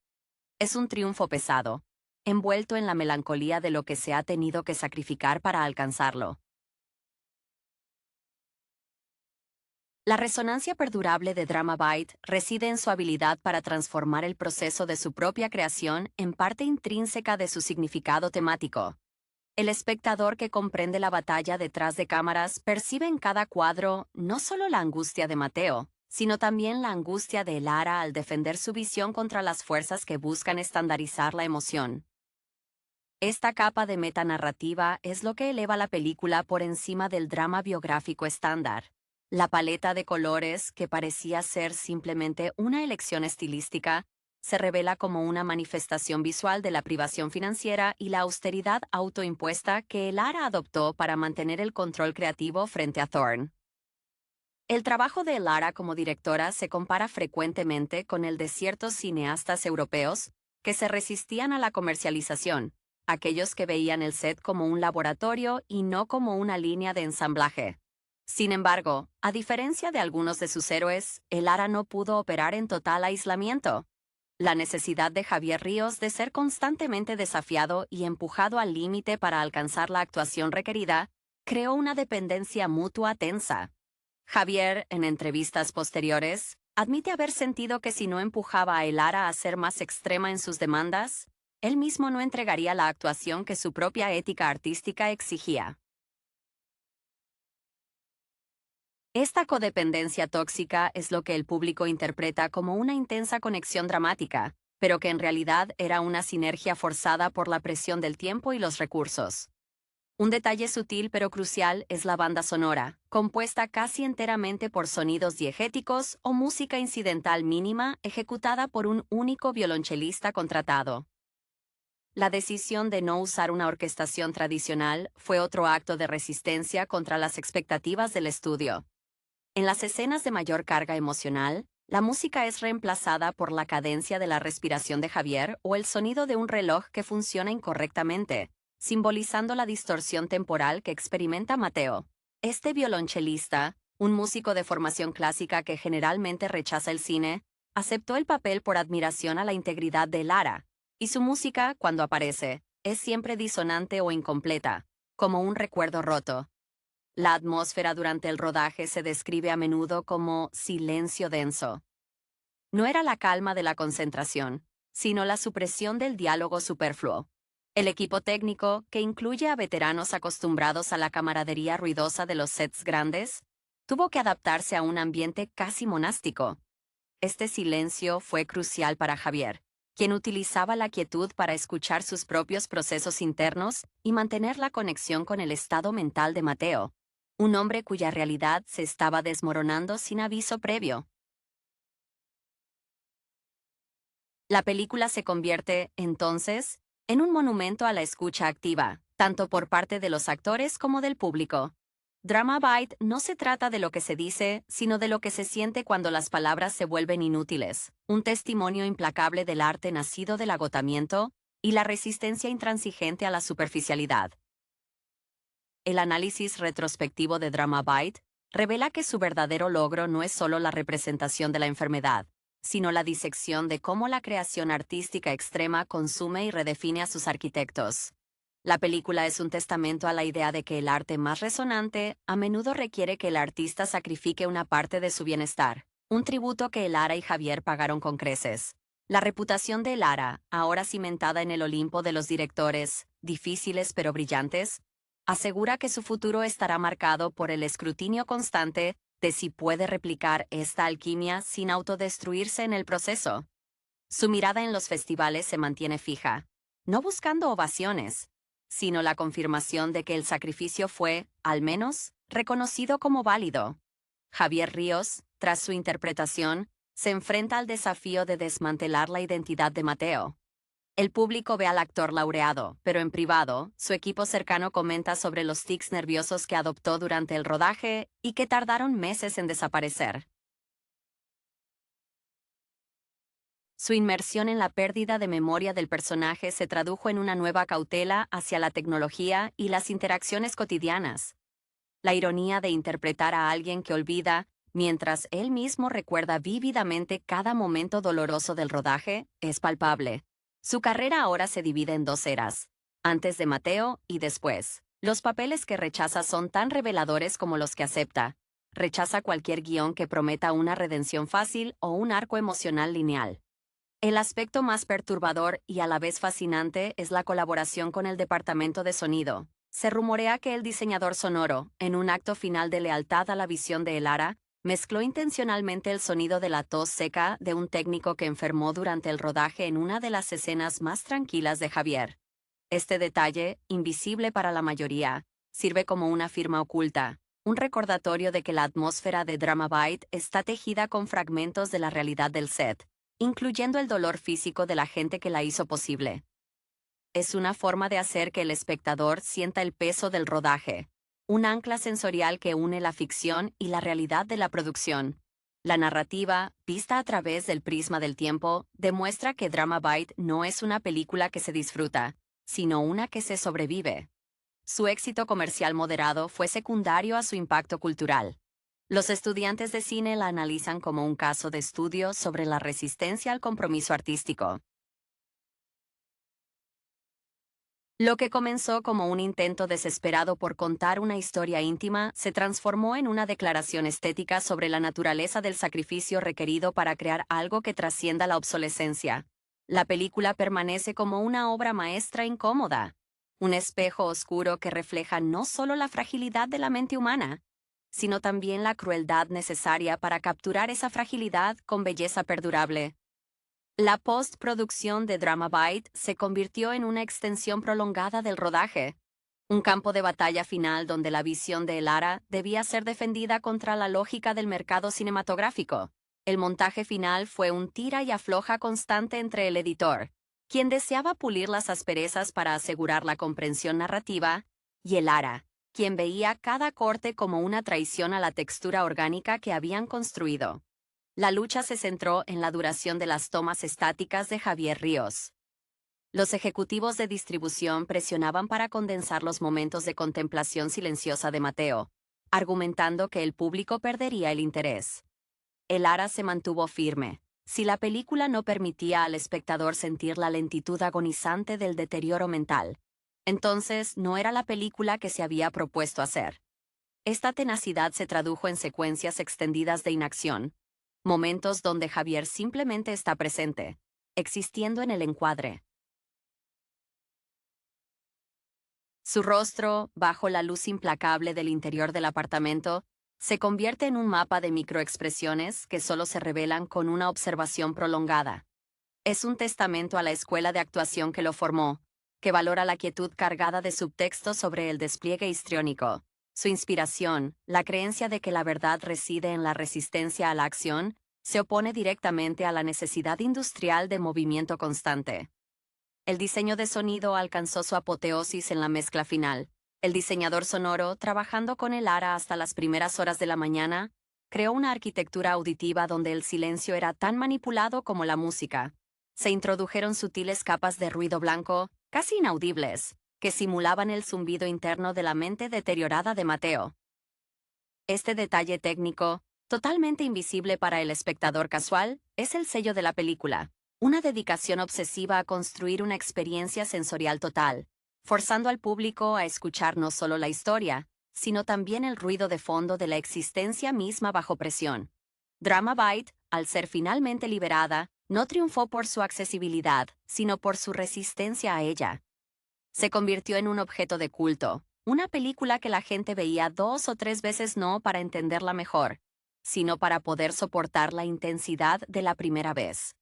Es un triunfo pesado, envuelto en la melancolía de lo que se ha tenido que sacrificar para alcanzarlo. La resonancia perdurable de Drama Byte reside en su habilidad para transformar el proceso de su propia creación en parte intrínseca de su significado temático. El espectador que comprende la batalla detrás de cámaras percibe en cada cuadro no solo la angustia de Mateo, sino también la angustia de Lara al defender su visión contra las fuerzas que buscan estandarizar la emoción. Esta capa de metanarrativa es lo que eleva la película por encima del drama biográfico estándar. La paleta de colores, que parecía ser simplemente una elección estilística, se revela como una manifestación visual de la privación financiera y la austeridad autoimpuesta que Lara adoptó para mantener el control creativo frente a Thorne. El trabajo de Lara como directora se compara frecuentemente con el de ciertos cineastas europeos que se resistían a la comercialización, aquellos que veían el set como un laboratorio y no como una línea de ensamblaje. Sin embargo, a diferencia de algunos de sus héroes, Lara no pudo operar en total aislamiento. La necesidad de Javier Ríos de ser constantemente desafiado y empujado al límite para alcanzar la actuación requerida creó una dependencia mutua tensa. Javier, en entrevistas posteriores, admite haber sentido que si no empujaba a Lara a ser más extrema en sus demandas, él mismo no entregaría la actuación que su propia ética artística exigía. Esta codependencia tóxica es lo que el público interpreta como una intensa conexión dramática, pero que en realidad era una sinergia forzada por la presión del tiempo y los recursos. Un detalle sutil pero crucial es la banda sonora, compuesta casi enteramente por sonidos diegéticos o música incidental mínima ejecutada por un único violonchelista contratado. La decisión de no usar una orquestación tradicional fue otro acto de resistencia contra las expectativas del estudio. En las escenas de mayor carga emocional, la música es reemplazada por la cadencia de la respiración de Javier o el sonido de un reloj que funciona incorrectamente, simbolizando la distorsión temporal que experimenta Mateo. Este violonchelista, un músico de formación clásica que generalmente rechaza el cine, aceptó el papel por admiración a la integridad de Lara, y su música, cuando aparece, es siempre disonante o incompleta, como un recuerdo roto. La atmósfera durante el rodaje se describe a menudo como silencio denso. No era la calma de la concentración, sino la supresión del diálogo superfluo. El equipo técnico, que incluye a veteranos acostumbrados a la camaradería ruidosa de los sets grandes, tuvo que adaptarse a un ambiente casi monástico. Este silencio fue crucial para Javier, quien utilizaba la quietud para escuchar sus propios procesos internos y mantener la conexión con el estado mental de Mateo, un hombre cuya realidad se estaba desmoronando sin aviso previo. La película se convierte, entonces, en un monumento a la escucha activa, tanto por parte de los actores como del público. Drama Byte no se trata de lo que se dice, sino de lo que se siente cuando las palabras se vuelven inútiles, un testimonio implacable del arte nacido del agotamiento y la resistencia intransigente a la superficialidad. El análisis retrospectivo de Drama Byte revela que su verdadero logro no es solo la representación de la enfermedad, sino la disección de cómo la creación artística extrema consume y redefine a sus arquitectos. La película es un testamento a la idea de que el arte más resonante a menudo requiere que el artista sacrifique una parte de su bienestar, un tributo que Lara y Javier pagaron con creces. La reputación de Lara, ahora cimentada en el Olimpo de los directores, difíciles pero brillantes, asegura que su futuro estará marcado por el escrutinio constante de si puede replicar esta alquimia sin autodestruirse en el proceso. Su mirada en los festivales se mantiene fija, no buscando ovaciones, sino la confirmación de que el sacrificio fue, al menos, reconocido como válido. Javier Ríos, tras su interpretación, se enfrenta al desafío de desmantelar la identidad de Mateo. El público ve al actor laureado, pero en privado, su equipo cercano comenta sobre los tics nerviosos que adoptó durante el rodaje y que tardaron meses en desaparecer. Su inmersión en la pérdida de memoria del personaje se tradujo en una nueva cautela hacia la tecnología y las interacciones cotidianas. La ironía de interpretar a alguien que olvida, mientras él mismo recuerda vívidamente cada momento doloroso del rodaje, es palpable. Su carrera ahora se divide en dos eras, antes de Mateo y después. Los papeles que rechaza son tan reveladores como los que acepta. Rechaza cualquier guión que prometa una redención fácil o un arco emocional lineal. El aspecto más perturbador y a la vez fascinante es la colaboración con el departamento de sonido. Se rumorea que el diseñador sonoro, en un acto final de lealtad a la visión de Elara, mezcló intencionalmente el sonido de la tos seca de un técnico que enfermó durante el rodaje en una de las escenas más tranquilas de Javier. Este detalle, invisible para la mayoría, sirve como una firma oculta, un recordatorio de que la atmósfera de Drama Bite está tejida con fragmentos de la realidad del set, incluyendo el dolor físico de la gente que la hizo posible. Es una forma de hacer que el espectador sienta el peso del rodaje, un ancla sensorial que une la ficción y la realidad de la producción. La narrativa, vista a través del prisma del tiempo, demuestra que Drama Bite no es una película que se disfruta, sino una que se sobrevive. Su éxito comercial moderado fue secundario a su impacto cultural. Los estudiantes de cine la analizan como un caso de estudio sobre la resistencia al compromiso artístico. Lo que comenzó como un intento desesperado por contar una historia íntima se transformó en una declaración estética sobre la naturaleza del sacrificio requerido para crear algo que trascienda la obsolescencia. La película permanece como una obra maestra incómoda, un espejo oscuro que refleja no solo la fragilidad de la mente humana, sino también la crueldad necesaria para capturar esa fragilidad con belleza perdurable. La postproducción de Drama Bite se convirtió en una extensión prolongada del rodaje, un campo de batalla final donde la visión de Elara debía ser defendida contra la lógica del mercado cinematográfico. El montaje final fue un tira y afloja constante entre el editor, quien deseaba pulir las asperezas para asegurar la comprensión narrativa, y Elara, quien veía cada corte como una traición a la textura orgánica que habían construido. La lucha se centró en la duración de las tomas estáticas de Javier Ríos. Los ejecutivos de distribución presionaban para condensar los momentos de contemplación silenciosa de Mateo, argumentando que el público perdería el interés. El Ara se mantuvo firme. Si la película no permitía al espectador sentir la lentitud agonizante del deterioro mental, entonces no era la película que se había propuesto hacer. Esta tenacidad se tradujo en secuencias extendidas de inacción, momentos donde Javier simplemente está presente, existiendo en el encuadre. Su rostro, bajo la luz implacable del interior del apartamento, se convierte en un mapa de microexpresiones que solo se revelan con una observación prolongada. Es un testamento a la escuela de actuación que lo formó, que valora la quietud cargada de subtexto sobre el despliegue histriónico. Su inspiración, la creencia de que la verdad reside en la resistencia a la acción, se opone directamente a la necesidad industrial de movimiento constante. El diseño de sonido alcanzó su apoteosis en la mezcla final. El diseñador sonoro, trabajando con el Ara hasta las primeras horas de la mañana, creó una arquitectura auditiva donde el silencio era tan manipulado como la música. Se introdujeron sutiles capas de ruido blanco, casi inaudibles, que simulaban el zumbido interno de la mente deteriorada de Mateo. Este detalle técnico, totalmente invisible para el espectador casual, es el sello de la película. Una dedicación obsesiva a construir una experiencia sensorial total, forzando al público a escuchar no solo la historia, sino también el ruido de fondo de la existencia misma bajo presión. Drama Bite, al ser finalmente liberada, no triunfó por su accesibilidad, sino por su resistencia a ella. Se convirtió en un objeto de culto, una película que la gente veía 2 o 3 veces no para entenderla mejor, sino para poder soportar la intensidad de la primera vez.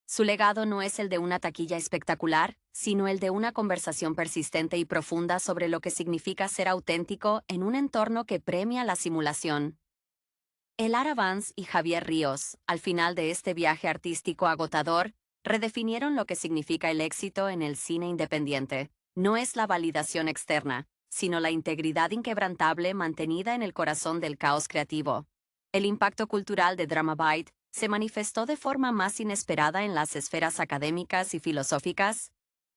Su legado no es el de una taquilla espectacular, sino el de una conversación persistente y profunda sobre lo que significa ser auténtico en un entorno que premia la simulación. Elara Vance y Javier Ríos, al final de este viaje artístico agotador, redefinieron lo que significa el éxito en el cine independiente. No es la validación externa, sino la integridad inquebrantable mantenida en el corazón del caos creativo. El impacto cultural de Drama Bite se manifestó de forma más inesperada en las esferas académicas y filosóficas,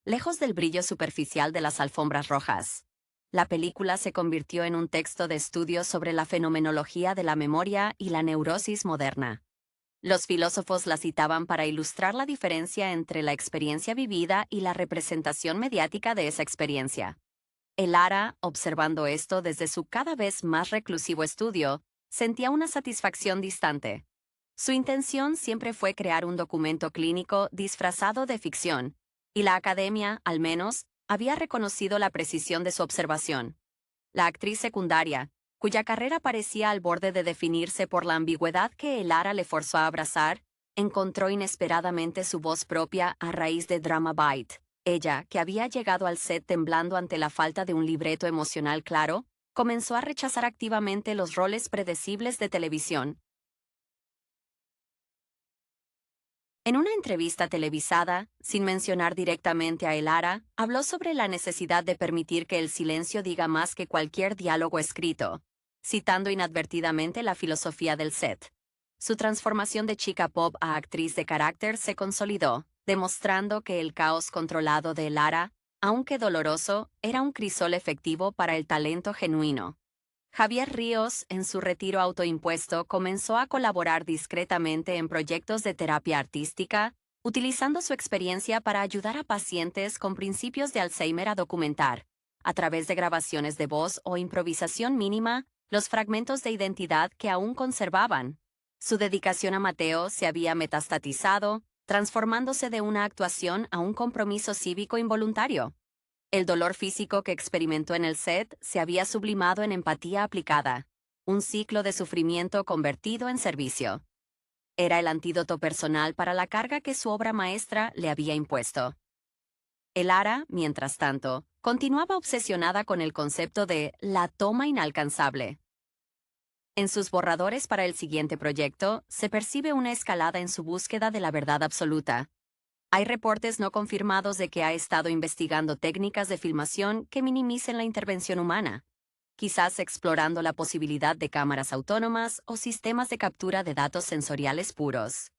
lejos del brillo superficial de las alfombras rojas. La película se convirtió en un texto de estudio sobre la fenomenología de la memoria y la neurosis moderna. Los filósofos la citaban para ilustrar la diferencia entre la experiencia vivida y la representación mediática de esa experiencia. Lara, observando esto desde su cada vez más reclusivo estudio, sentía una satisfacción distante. Su intención siempre fue crear un documento clínico disfrazado de ficción, y la academia, al menos, había reconocido la precisión de su observación. La actriz secundaria, cuya carrera parecía al borde de definirse por la ambigüedad que Lara le forzó a abrazar, encontró inesperadamente su voz propia a raíz de Drama Bite. Ella, que había llegado al set temblando ante la falta de un libreto emocional claro, comenzó a rechazar activamente los roles predecibles de televisión. En una entrevista televisada, sin mencionar directamente a Lara, habló sobre la necesidad de permitir que el silencio diga más que cualquier diálogo escrito, citando inadvertidamente la filosofía del set. Su transformación de chica pop a actriz de carácter se consolidó, demostrando que el caos controlado de Lara, aunque doloroso, era un crisol efectivo para el talento genuino. Javier Ríos, en su retiro autoimpuesto, comenzó a colaborar discretamente en proyectos de terapia artística, utilizando su experiencia para ayudar a pacientes con principios de Alzheimer a documentar, a través de grabaciones de voz o improvisación mínima, los fragmentos de identidad que aún conservaban. Su dedicación a Mateo se había metastatizado, transformándose de una actuación a un compromiso cívico involuntario. El dolor físico que experimentó en el set se había sublimado en empatía aplicada, un ciclo de sufrimiento convertido en servicio. Era el antídoto personal para la carga que su obra maestra le había impuesto. Lara, mientras tanto, continuaba obsesionada con el concepto de la toma inalcanzable. En sus borradores para el siguiente proyecto, se percibe una escalada en su búsqueda de la verdad absoluta. Hay reportes no confirmados de que ha estado investigando técnicas de filmación que minimicen la intervención humana, quizás explorando la posibilidad de cámaras autónomas o sistemas de captura de datos sensoriales puros.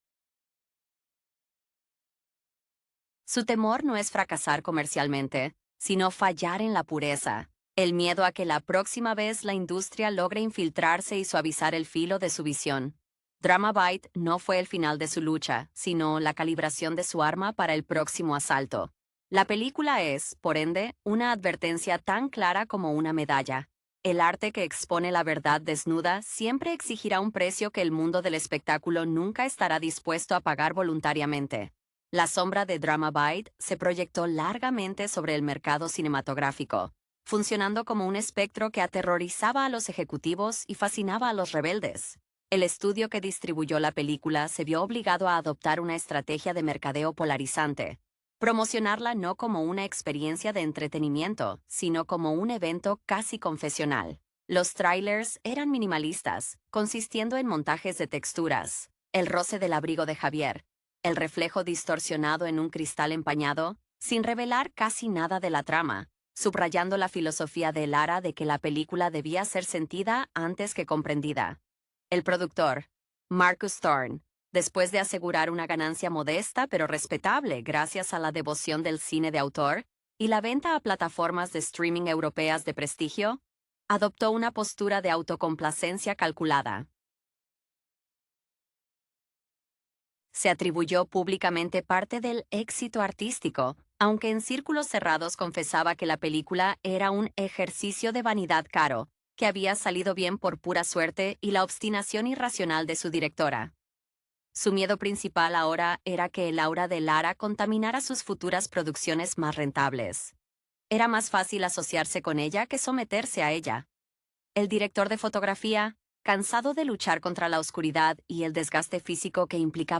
Su temor no es fracasar comercialmente, sino fallar en la pureza. El miedo a que la próxima vez la industria logre infiltrarse y suavizar el filo de su visión. Drama Bite no fue el final de su lucha, sino la calibración de su arma para el próximo asalto. La película es, por ende, una advertencia tan clara como una medalla. El arte que expone la verdad desnuda siempre exigirá un precio que el mundo del espectáculo nunca estará dispuesto a pagar voluntariamente. La sombra de Drama Bite se proyectó largamente sobre el mercado cinematográfico, funcionando como un espectro que aterrorizaba a los ejecutivos y fascinaba a los rebeldes. El estudio que distribuyó la película se vio obligado a adoptar una estrategia de mercadeo polarizante, promocionarla no como una experiencia de entretenimiento, sino como un evento casi confesional. Los trailers eran minimalistas, consistiendo en montajes de texturas, el roce del abrigo de Javier, el reflejo distorsionado en un cristal empañado, sin revelar casi nada de la trama, subrayando la filosofía de Lara de que la película debía ser sentida antes que comprendida. El productor, Marcus Thorne, después de asegurar una ganancia modesta pero respetable gracias a la devoción del cine de autor y la venta a plataformas de streaming europeas de prestigio, adoptó una postura de autocomplacencia calculada. Se atribuyó públicamente parte del éxito artístico, aunque en círculos cerrados confesaba que la película era un ejercicio de vanidad caro, que había salido bien por pura suerte y la obstinación irracional de su directora. Su miedo principal ahora era que el aura de Lara contaminara sus futuras producciones más rentables. Era más fácil asociarse con ella que someterse a ella. El director de fotografía, cansado de luchar contra la oscuridad y el desgaste físico que implicaba